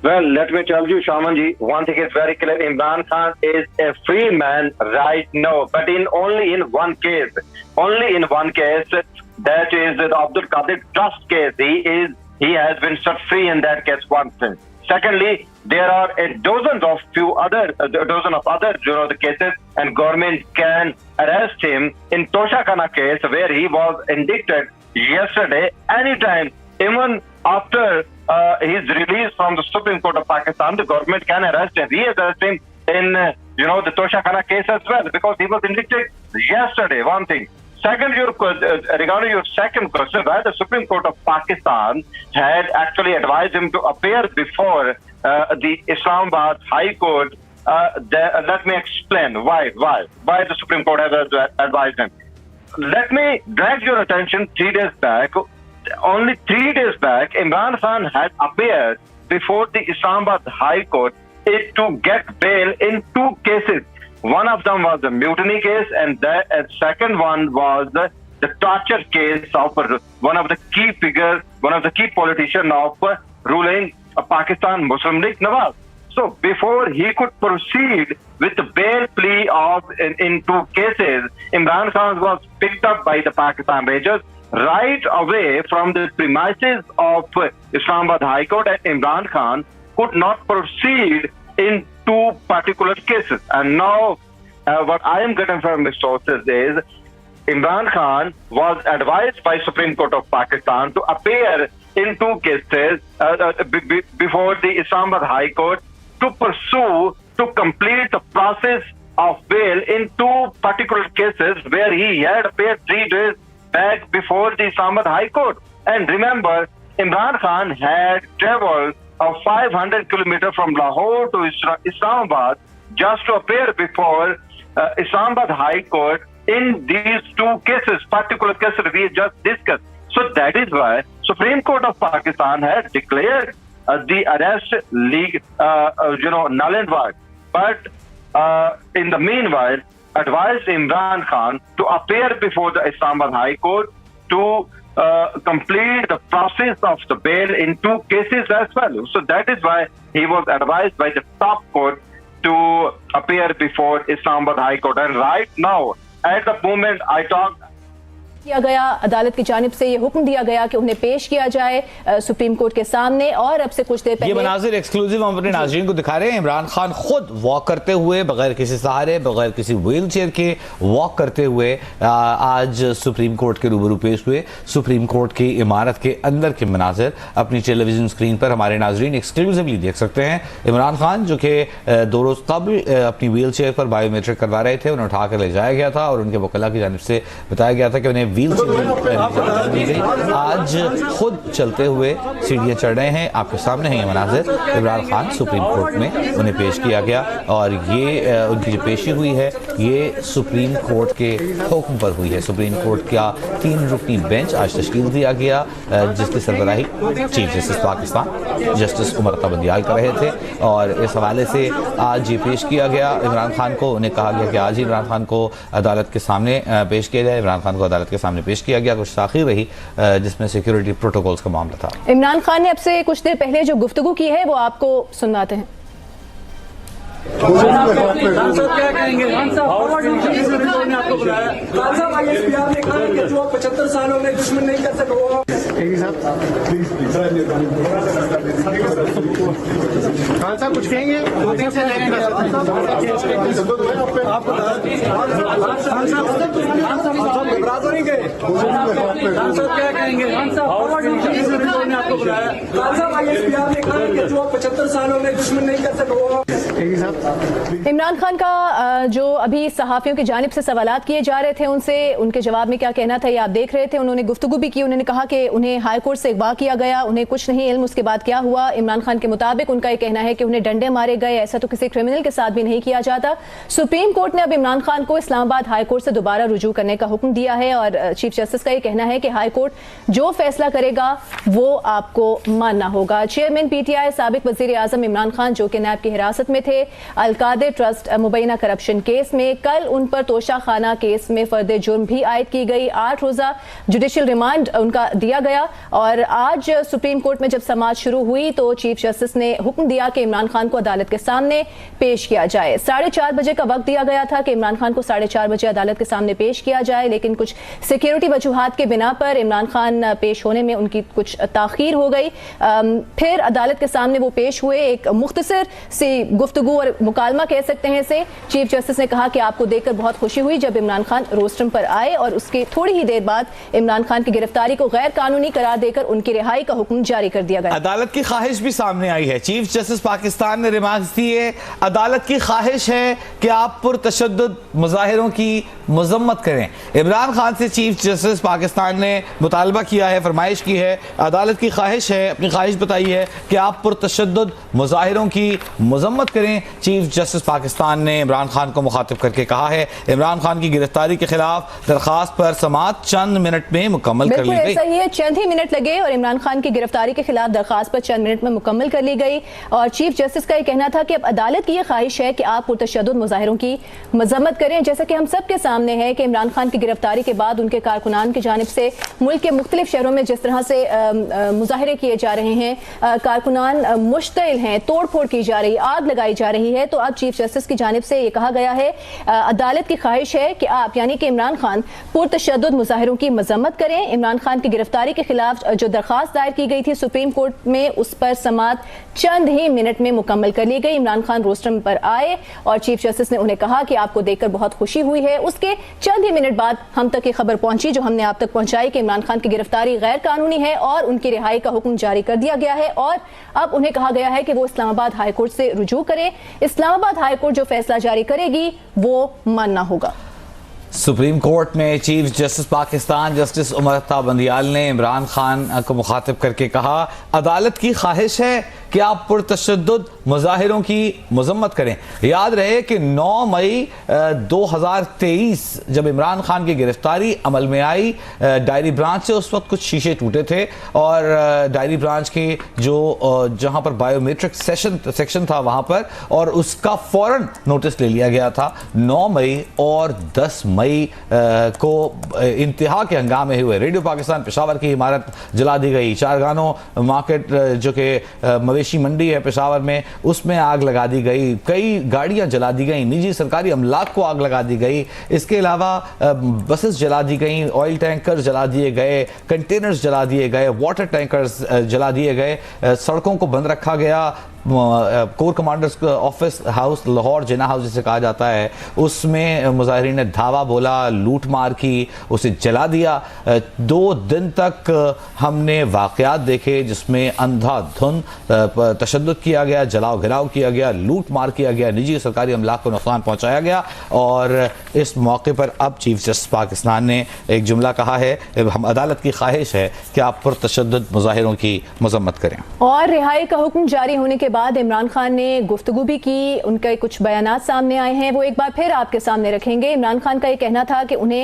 S15: Well, let me tell you, Shamanji, one thing is very clear. Imran Khan is a free man right now, but only in one case. Only in one case, that is the Abdul Qadir Trust case. He has been set free in that case, one thing. Secondly, there are a dozen of other the cases, and government can arrest him in Toshakhana case, where he was indicted yesterday, anytime, even after his release from the Supreme Court of Pakistan, the government can arrest him, rearrest him in the Toshakhana case as well, because he was indicted yesterday, one thing. Second, regarding your second question, why the Supreme Court of Pakistan had actually advised him to appear before the Islamabad High Court, let me explain why the Supreme Court has advised him. Let me drag your attention 3 days back. Only 3 days back, Imran Khan had appeared before the Islamabad High Court to get bail in two cases. One of them was the mutiny case, and the second one was the torture case of one of the key figures, one of the key politicians of ruling Pakistan Muslim League, Nawaz. So before he could proceed with the bail plea in two cases, Imran Khan was picked up by the Pakistan Rangers right away from the premises of Islamabad High Court, and Imran Khan could not proceed in two particular cases. And now what I am getting from the sources is Imran Khan was advised by Supreme Court of Pakistan to appear in two cases before the Islamabad High Court to complete the process of bail in two particular cases where he had appeared 3 days back before the Islamabad High Court. And remember, Imran Khan had traveled 500 kilometers from Lahore to Islamabad just to appear before Islamabad High Court in these two cases, particular cases we just discussed. So that is why Supreme Court of Pakistan had declared the arrest null and void. But in the meanwhile, advised Imran Khan to appear before the Islamabad High Court to complete the process of the bail in two cases as well. So that is why he was advised by the top court to appear before Islamabad High Court. And right now, at the moment I talk,
S13: किया गया। अदालत की जानिब से ये हुक्म दिया गया कि उन्हें पेश किया जाए सुप्रीम कोर्ट के सामने। और अब से कुछ देर पहले
S16: ये मनाजिर एक्सक्लूसिव हम अपने नाज़रीन को दिखा रहे हैं। इमरान खान खुद वॉक करते हुए, बगैर किसी सहारे, बगैर किसी व्हील चेयर के वॉक करते हुए आज सुप्रीम कोर्ट के रूबरू पेश हुए। सुप्रीम कोर्ट की इमारत के अंदर के मनाजिर अपनी टेलीविजन स्क्रीन पर हमारे नाज़रीन एक्सक्लूसिवली देख सकते हैं। इमरान खान जो कि 2 रोज़ कबल अपनी व्हील चेयर पर बायोमेट्रिक करवा रहे थे, उन्हें उठा कर ले जाया गया था और उनके वकला की जानिब से बताया गया था कि उन्हें व्हील चेयर आज खुद चलते हुए सीढ़ियां चढ़ रहे हैं। आपके सामने है ये मनाजिर। इमरान खान सुप्रीम कोर्ट में उन्हें पेश किया गया और ये उनकी जो पेशी हुई है ये सुप्रीम कोर्ट के हुक्म पर हुई है। सुप्रीम कोर्ट का 3 रुकनी बेंच आज तश्कील दिया गया, जिसकी सरबराही chief justice Pakistan justice Umar Bandial कर रहे थे और इस हवाले से आज ये पेश किया गया इमरान खान को। उन्हें कहा गया कि आज ही इमरान खान को अदालत के सामने पेश किया जाए। इमरान खान को अदालत के सामने पेश किया गया। कुछ ताख़ीर रही जिसमें सिक्योरिटी प्रोटोकॉल्स का मामला था।
S13: इमरान खान ने अब से कुछ देर पहले जो गुफ्तगू की है वो आपको सुनाते हैं।
S17: क्या कहेंगे? आपको बुलाया 75 सालों में दुश्मन नहीं कर सको। खान साहब कुछ कहेंगे? क्या कहेंगे? आपको बुलाया 75 सालों में दुश्मन नहीं कर सको।
S13: इमरान खान का जो अभी सहाफियों की जानिब से सवालात किए जा रहे थे उनसे उनके जवाब में क्या कहना था ये आप देख रहे थे। उन्होंने गुफ्तगू भी की। उन्होंने कहा कि उन्हें हाई कोर्ट से अगवा किया गया, उन्हें कुछ नहीं इल्म उसके बाद क्या हुआ। इमरान खान के मुताबिक उनका ये कहना है कि उन्हें डंडे मारे गए, ऐसा तो किसी क्रिमिनल के साथ भी नहीं किया जाता। सुप्रीम कोर्ट ने अब इमरान खान को इस्लामाबाद हाई कोर्ट से दोबारा रुजू करने का हुक्म दिया है और चीफ जस्टिस का ये कहना है कि हाई कोर्ट जो फैसला करेगा वो आपको मानना होगा। चेयरमैन PTI साबिक वजीर आजम इमरान खान जो कि नैब की हिरासत में थे अलकादे ट्रस्ट मुबैना करप्शन केस में, कल उन पर तोशा खाना केस में फर्द जुर्म भी आयद की गई। 8 रोज़ा जुडिशियल रिमांड उनका दिया गया और आज सुप्रीम कोर्ट में जब समाअत शुरू हुई तो चीफ जस्टिस ने हुक्म दिया कि इमरान खान को अदालत के सामने पेश किया जाए। 4:30 बजे का वक्त दिया गया था कि इमरान खान को 4:30 बजे अदालत के सामने पेश किया जाए, लेकिन कुछ सिक्योरिटी वजूहात के बिना पर इमरान खान पेश होने में उनकी कुछ ताखीर हो गई। फिर अदालत के सामने वो पेश हुए। एक मुख्तसर सी गुफ्तगू और मुकालमा कह सकते हैं इसे। चीफ जस्टिस ने कहा कि आपको देखकर बहुत खुशी हुई जब इमरान खान रोस्ट्रम पर आए और उसके थोड़ी ही देर बाद इमरान खान की गिरफ्तारी को गैर कानूनी करार देकर उनकी रिहाई का हुक्म जारी कर दिया गया।
S16: अदालत की ख्वाहिश भी सामने आई है। चीफ जस्टिस पाकिस्तान ने रिमार्क्स दिए। अदालत की ख्वाहिश है कि आप पुरतशद्दुद मुजाहिरों की मजम्मत करें। इमरान खान से चीफ जस्टिस पाकिस्तान ने मुतालबा किया है, फरमाइश की है। अदालत की ख्वाहिश है, अपनी ख्वाहिश बताई है कि आप पुरतशद्दुद मुजाहिरों की मजम्मत करें। चीफ जस्टिस पाकिस्तान ने इमरान खान को मुखातिब करके कहा है इमरान खान की गिरफ्तारी के खिलाफ दरखास्त पर समाअत चंद मिनट में मुकम्मल कर ली गई।
S13: ऐसा ही है, चंद ही मिनट लगे और इमरान खान की गिरफ्तारी के खिलाफ दरखास्त पर चंद मिनट में मुकम्मल कर ली गई। और चीफ जस्टिस का यह कहना था कि अब अदालत की यह ख्वाहिश है कि आप पुरतशद्दुद मुजाहिरों की मजम्मत करें। जैसा कि हम सब के सामने है कि इमरान खान की गिरफ्तारी के बाद उनके कारकुनान की जानिब से मुल्क के मुख्तलिफ शहरों में जिस तरह से मुजाहिरे किए जा रहे हैं, कारकुनान मुश्तिल हैं, तोड़ फोड़ की जा रही, आग लगाई जा रही है, तो अब चीफ जस्टिस की जानिब से ये कहा गया है अदालत की ख्वाहिश है कि आप यानी कि इमरान खान पुरतशद्दुद मुजाहिरों की मजम्मत करें। इमरान खान की गिरफ्तारी के खिलाफ जो दरखास्त दायर की गई थी सुप्रीम कोर्ट में उस पर समाअत चंद ही मिनट में मुकम्मल कर ली गई। इमरान खान रोस्ट्रम पर आए और चीफ जस्टिस ने उन्हें कहा कि आपको देखकर बहुत खुशी हुई है। उसके चंद ही मिनट बाद हम तक ये खबर पहुंची जो हमने आप तक पहुंचाई कि इमरान खान की गिरफ्तारी गैर कानूनी है और उनकी रिहाई का हुक्म जारी कर दिया गया है और अब उन्हें कहा गया है कि वो इस्लामाबाद हाई कोर्ट से रुजू करें। इस्लामाबाद हाई कोर्ट जो फैसला जारी करेगी वो मानना होगा।
S16: सुप्रीम कोर्ट में chief justice Pakistan justice Umar Bandial ने इमरान खान को मुखातिब करके कहा अदालत की ख्वाहिश है कि आप पुरतशद्दुद मुजाहिरों की मजम्मत करें। याद रहे कि 9 मई 2023 जब इमरान खान की गिरफ्तारी अमल में आई, डायरी ब्रांच से उस वक्त कुछ शीशे टूटे थे और डायरी ब्रांच के जो जहां पर बायोमेट्रिक सेक्शन था वहां पर, और उसका फौरन नोटिस ले लिया गया था। 9 मई और 10 मई को इंतहा के हंगामे हुए। रेडियो पाकिस्तान पेशावर की इमारत जला दी गई। चारगानो मार्केट जो कि मवेशी मंडी है पेशावर में, उसमें आग लगा दी गई, कई गाड़ियां जला दी गई, निजी सरकारी अमलाक को आग लगा दी गई, इसके अलावा बसेस जला दी गई, ऑयल टैंकर जला दिए गए, कंटेनर्स जला दिए गए, वाटर टैंकर्स जला दिए गए, सड़कों को बंद रखा गया। Core commanders office house Lahore Jinnah house जिसे कहा जाता है, उसमें मुजाहिरीन ने धावा बोला, लूट मार की, उसे जला दिया। 2 दिन तक हमने वाकयात देखे जिसमें अंधाधुंध तशद्दुद किया गया, जलाओ घिराव किया गया, लूट मार किया गया, निजी सरकारी अमलाक को नुकसान पहुंचाया गया। और इस मौके पर अब चीफ जस्टिस पाकिस्तान ने एक जुमला कहा है, हम अदालत की ख्वाहिश है कि आप पुरतशद्दुद मुजाहिरों की मजम्मत करें।
S13: और रिहाई का हुक्म जारी होने के बाद इमरान खान ने गुफ्तगू भी की, उनके कुछ बयानात सामने आए हैं, वो एक बार फिर आपके सामने रखेंगे। इमरान खान का ये कहना था कि उन्हें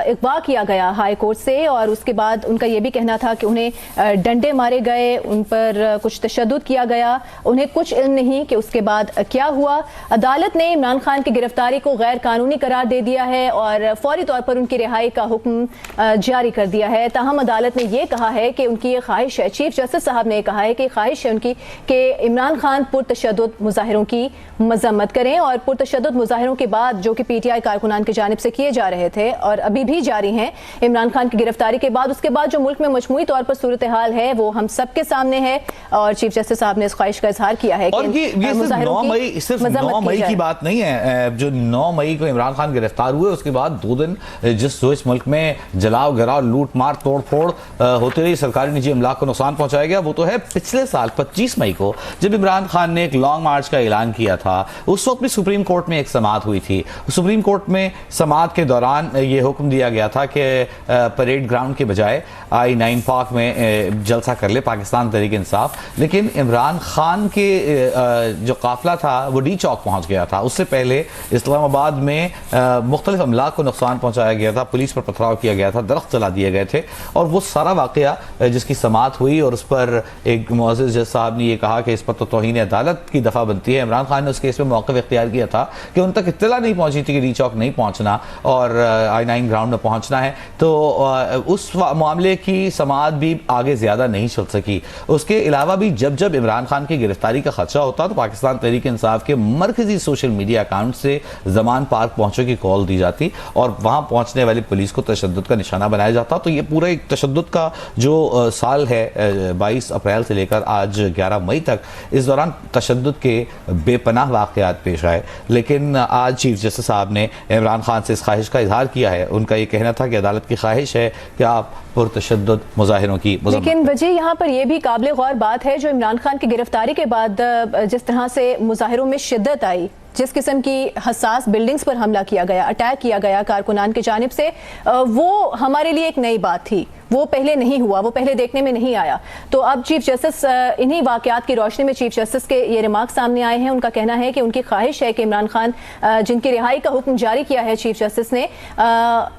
S13: इगवा किया गया हाई कोर्ट से, और उसके बाद उनका ये भी कहना था कि उन्हें डंडे मारे गए, उन पर कुछ तशद्दुद किया गया, उन्हें कुछ इल्म नहीं कि उसके बाद क्या हुआ। अदालत ने इमरान खान की गिरफ्तारी को गैर कानूनी करार दे दिया है और फौरी तौर पर उनकी रिहाई का हुक्म जारी कर दिया है। ताहम अदालत ने यह कहा है कि उनकी ये ख्वाहिश है, चीफ जस्टिस साहब ने कहा है कि ख्वाहिश है उनकी कि इमरान खान पुरतशद्दुद मुजाहिरों की मजम्मत करें, और पुरतशद्दुद मुजाहिरों के बाद जो कि पीटीआई कारकुनान की जानिब से किए जा रहे थे और अभी भी जारी हैं इमरान खान की गिरफ्तारी के बाद, उसके बाद जो मुल्क में मजमूई तौर पर सूरत हाल है वो हम सबके सामने है। और चीफ जस्टिस साहब ने इस ख्वाहिश का इजहार किया है
S16: और ये सिर्फ 9 मई की बात नहीं है। जो 9 मई को इमरान खान गिरफ्तार हुए उसके बाद 2 दिन जिस मुल्क में जलाओ गिराव, लूट मार, तोड़ फोड़ होते रही, सरकारी निजी अमलाक को नुकसान पहुंचाया गया, वो तो है पिछले साल 25 मई को जब इमरान खान ने एक लॉन्ग मार्च का ऐलान किया था। उस वक्त भी सुप्रीम कोर्ट में एक समाअत हुई थी। सुप्रीम कोर्ट में समाअत के दौरान ये हुक्म दिया गया था कि परेड ग्राउंड के बजाय I-9 पार्क में जलसा कर ले पाकिस्तान तहरीक इंसाफ। लेकिन इमरान खान के जो काफिला था वो डी चौक पहुंच गया था। उससे पहले इस्लामाबाद में मुख्तलिफ अमलाक को नुकसान पहुंचाया गया था, पुलिस पर पथराव किया गया था, दरख्त जला दिए गए थे। और वो सारा वाकया जिसकी समाअत हुई और उस पर एक मुअज़्ज़िज़ जज साहब ने ये कहा कि इस पर तो तौहीन अदालत की दफा बनती है। इमरान खान ने उस केस में मौक़िफ़ इख्तियार किया था कि उन तक इत्तला नहीं पहुंची थी कि डी चौक नहीं पहुंचना और I-9 ग्राउंड में पहुंचना है, तो उस मामले की समाअत भी आगे ज्यादा नहीं चल सकी। उसके अलावा भी जब जब इमरान खान की गिरफ्तारी का खदशा होता तो पाकिस्तान तहरीक इंसाफ के मरकजी सोशल मीडिया अकाउंट से जमान पार्क पहुंचने की कॉल दी जाती और वहां पहुंचने वाली पुलिस को तशद्दुद का निशाना बनाया जाता। तो ये पूरा एक तशद्दुद का जो साल है 22 अप्रैल से लेकर आज 11 मई तक, इस दौरान तशद्दुद के बेपनाह वाक़यात पेश आए। लेकिन आज चीफ जस्टिस साहब ने इमरान खान से इस ख्वाहिश का इजहार किया है। उनका ये कहना था कि अदालत की ख्वाहिश है कि आप पुरतशद्दुद मुजाहिरों की,
S13: लेकिन वजह यहाँ पर यह भी काबिल गौर बात है जो इमरान खान की गिरफ्तारी के बाद जिस तरह से मुजाहिरों में शिद्दत आई, जिस किस्म की हसास बिल्डिंग्स पर हमला किया गया, अटैक किया गया कारकुनान की जानिब से, वो हमारे लिए एक नई बात थी। वो पहले नहीं हुआ, वो पहले देखने में नहीं आया। तो अब चीफ जस्टिस इन्हीं वाकयात की रोशनी में चीफ जस्टिस के ये रिमार्क सामने आए हैं। उनका कहना है कि उनकी ख्वाहिश है कि इमरान खान जिनकी रिहाई का हुक्म जारी किया है चीफ जस्टिस ने,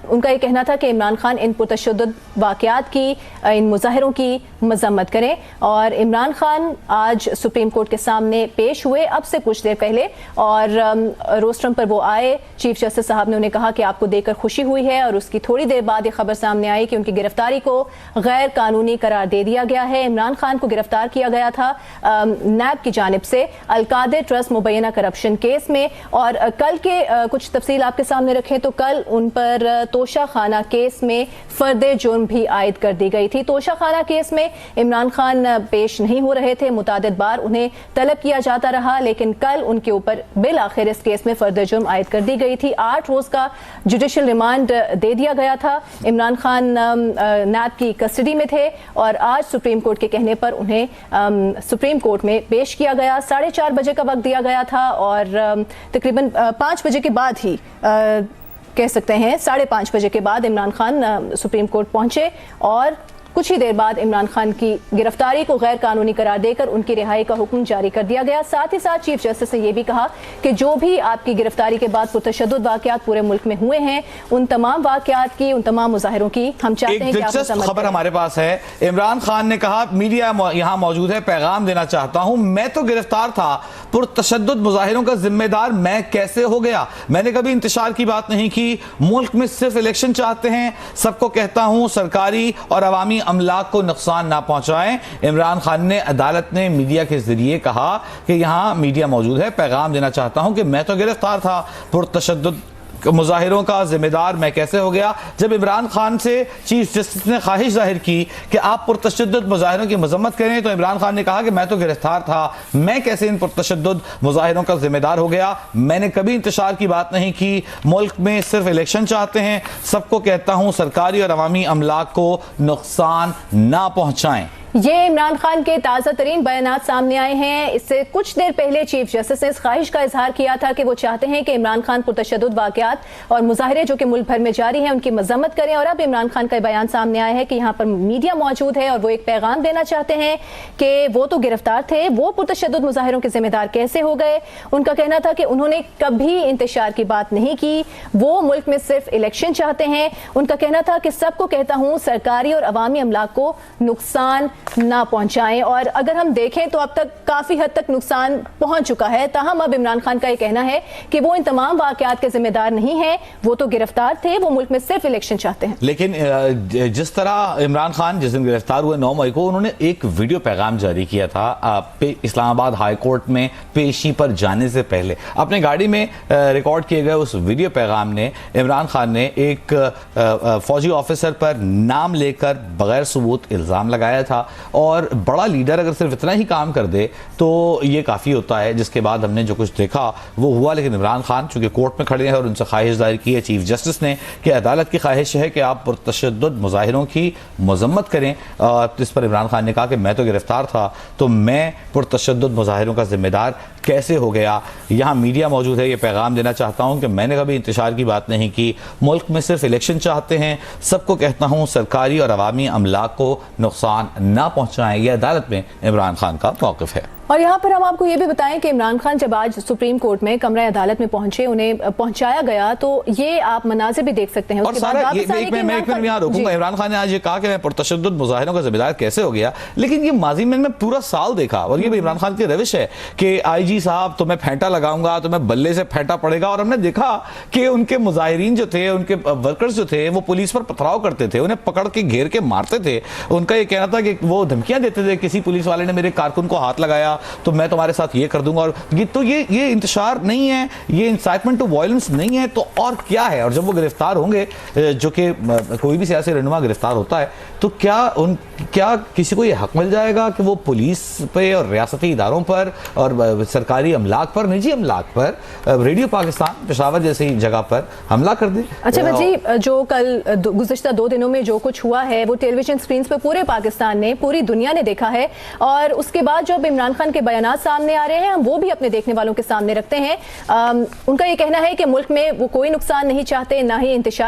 S13: उनका ये कहना था कि इमरान खान इन पुरतशद्दुद वाकयात की, इन मुजाहिरों की मजम्मत करें। और इमरान खान आज सुप्रीम कोर्ट के सामने पेश हुए अब से कुछ देर पहले, और रोस्ट्रम पर वो आए। चीफ जस्टिस साहब ने उन्हें कहा कि आपको देखकर खुशी हुई है, और उसकी थोड़ी देर बाद ये खबर सामने आई कि उनकी गिरफ्तारी को गैर कानूनी करार दे दिया गया है। इमरान खान को गिरफ्तार किया गया था नैब की जानिब से अलकादे ट्रस्ट मुबैना करप्शन केस में। और कल के कुछ तफसील आपके सामने रखें तो कल उन पर तोशा खाना केस में फर्दे जुर्म भी आयद कर दी गई थी। तोशा खाना केस में इमरान खान पेश नहीं हो रहे थे, मुतादिद बार उन्हें तलब किया जाता रहा, लेकिन कल उनके ऊपर बिल आखिर इस केस में फर्दे जुर्म आयद कर दी गई थी। 8 रोज का जुडिशियल रिमांड दे दिया गया था। इमरान खान नैब की कस्टडी में थे और आज सुप्रीम कोर्ट के कहने पर उन्हें सुप्रीम कोर्ट में पेश किया गया। 4:30 बजे का वक्त दिया गया था और तकरीबन 5 बजे के बाद ही कह सकते हैं 5:30 बजे के बाद इमरान खान सुप्रीम कोर्ट पहुंचे और कुछ ही देर बाद इमरान खान की गिरफ्तारी को गैर कानूनी करार देकर उनकी रिहाई का हुक्म जारी कर दिया गया। साथ ही साथ चीफ जस्टिस ने यह भी कहा कि जो भी आपकी गिरफ्तारी के बाद पुरतशद्दुद वाकयात पूरे मुल्क में हुए हैं, उन तमाम वाकयात की, उन तमाम मुजाहिरों की हम चाहते हैं कि आप
S16: दिलचस्प खबर हमारे पास है। इमरान खान ने कहा, मीडिया यहाँ मौजूद है, पैगाम देना चाहता हूं, मैं तो गिरफ्तार था, पुरतशद्दुद मुजाहिरों का जिम्मेदार मैं कैसे हो गया? मैंने कभी इंतशार की बात नहीं की। मुल्क में सिर्फ इलेक्शन चाहते हैं। सबको कहता हूं सरकारी और अवामी अवामी अमलाक को नुकसान ना पहुंचाएं। इमरान खान ने अदालत ने मीडिया के जरिए कहा कि यहाँ मीडिया मौजूद है, पैगाम देना चाहता हूं कि मैं तो गिरफ्तार था, पुरतशद्दुद मुजाहिरों का जिम्मेदार मैं कैसे हो गया। जब इमरान खान से चीफ जस्टिस ने ख्वाहिश जाहिर की कि आप पुरतशद्दुद मुजाहिरों की मजम्मत करें, तो इमरान खान ने कहा कि मैं तो गिरफ्तार था, मैं कैसे इन पुरतशद्दुद मुजाहिरों का जिम्मेदार हो गया। मैंने कभी इंतशार की बात नहीं की, मुल्क में सिर्फ इलेक्शन चाहते हैं। सबको कहता हूं सरकारी और अवामी अमलाक को नुकसान ना पहुंचाएं।
S13: ये इमरान खान के ताज़ा तरीन बयानात सामने आए हैं। इससे कुछ देर पहले चीफ जस्टिस ने इस ख्वाहिश का इजहार किया था कि वो चाहते हैं कि इमरान खान पुरतशद्दुद वाक़यात और मुजाहरे जो कि मुल्क भर में जारी हैं उनकी मजम्मत करें। और अब इमरान खान का बयान सामने आया है कि यहाँ पर मीडिया मौजूद है और वो एक पैगाम देना चाहते हैं कि वो तो गिरफ्तार थे, वो पुरतशद्दुद मुजाहिरों के जिम्मेदार कैसे हो गए। उनका कहना था कि उन्होंने कभी इंतशार की बात नहीं की, वो मुल्क में सिर्फ इलेक्शन चाहते हैं। उनका कहना था कि सबको कहता हूँ सरकारी और अवामी अमलाक को नुकसान ना पहुंचाएं। और अगर हम देखें तो अब तक काफी हद तक नुकसान पहुंच चुका है। ताहम अब इमरान खान का यह कहना है कि वो इन तमाम वाकयात के जिम्मेदार नहीं हैं, वो तो गिरफ्तार थे, वो मुल्क में सिर्फ इलेक्शन चाहते हैं।
S16: लेकिन जिस तरह इमरान खान जिस दिन गिरफ्तार हुए 9 मई को, उन्होंने एक वीडियो पैगाम जारी किया था इस्लामाबाद हाई कोर्ट में पेशी पर जाने से पहले। अपने गाड़ी में रिकॉर्ड किए गए उस वीडियो पैगाम ने इमरान खान ने एक फौजी ऑफिसर पर नाम लेकर बगैर सबूत इल्जाम लगाया था। और बड़ा लीडर अगर सिर्फ इतना ही काम कर दे तो ये काफ़ी होता है। जिसके बाद हमने जो कुछ देखा वो हुआ। लेकिन इमरान खान चूंकि कोर्ट में खड़े हैं और उनसे ख्वाहिश जाहिर की है चीफ जस्टिस ने कि अदालत की ख्वाहिश है कि आप पुरतशद्दुद मुजाहिरों की मजम्मत करें। इस पर इमरान खान ने कहा कि मैं तो गिरफ्तार था, तो मैं पुरतशद्दुद मुजाहिरों का जिम्मेदार कैसे हो गया। यहाँ मीडिया मौजूद है, ये पैगाम देना चाहता हूँ कि मैंने कभी इंतशार की बात नहीं की, मुल्क में सिर्फ इलेक्शन चाहते हैं। सबको कहता हूँ सरकारी और अवामी अमलाक को नुकसान ना पहुंचाएं। यह अदालत में इमरान खान का मौक़िफ़ है।
S13: और यहाँ पर हम आपको ये भी बताएं कि इमरान खान जब आज सुप्रीम कोर्ट में कमरा अदालत में पहुंचे, उन्हें पहुंचाया गया, तो ये आप मनाज़िर भी देख सकते हैं।
S16: और सारा मैं यहाँ रोकूंगा। इमरान खान ने आज ये कहा कि मैं पुरतशद्दुद मुजाहिरों का जिम्मेदार कैसे हो गया। लेकिन ये माजी में मैं पूरा साल देखा और ये भी इमरान खान की रविश है कि आईजी साहब तो मैं फेंटा लगाऊंगा, तो मैं बल्ले से फेंटा पड़ेगा। और हमने देखा कि उनके मुजाहिरीन जो थे, उनके वर्कर्स जो थे, वो पुलिस पर पथराव करते थे, उन्हें पकड़ के घेर के मारते थे। उनका ये कहना था कि वो धमकियां देते थे, किसी पुलिस वाले ने मेरे कारकुन को हाथ लगाया तो मैं तुम्हारे साथ ये कर दूंगा। और ये इंतशार नहीं है, ये इंसाइटमेंट टू वायलेंस नहीं है, तो और क्या है। और जब वो गिरफ्तार होंगे, जो कि कोई भी सियासी रहनुमा गिरफ्तार होता है, तो क्या किसी को ये हक मिल जाएगा कि वो पुलिस पे और रियासती इदारों पर और सरकारी अमलाक पर, निजी अमलाक पर, रेडियो पाकिस्तान पेशावर जैसी जगह पर हमला कर दे।
S13: अच्छा वजी, जो कल गुज़िश्ता 2 दिनों में जो कुछ हुआ है वो टेलीविजन स्क्रीन पर पूरे पाकिस्तान ने, पूरी दुनिया ने देखा है। और उसके बाद जब इमरान खान के बयानात सामने आ रहे हैं, हम वो भी अपने देखने वालों के सामने रखते हैं। उनका ये कहना है कि मुल्क में वो कोई नुकसान नहीं चाहते, ना ही इंतशार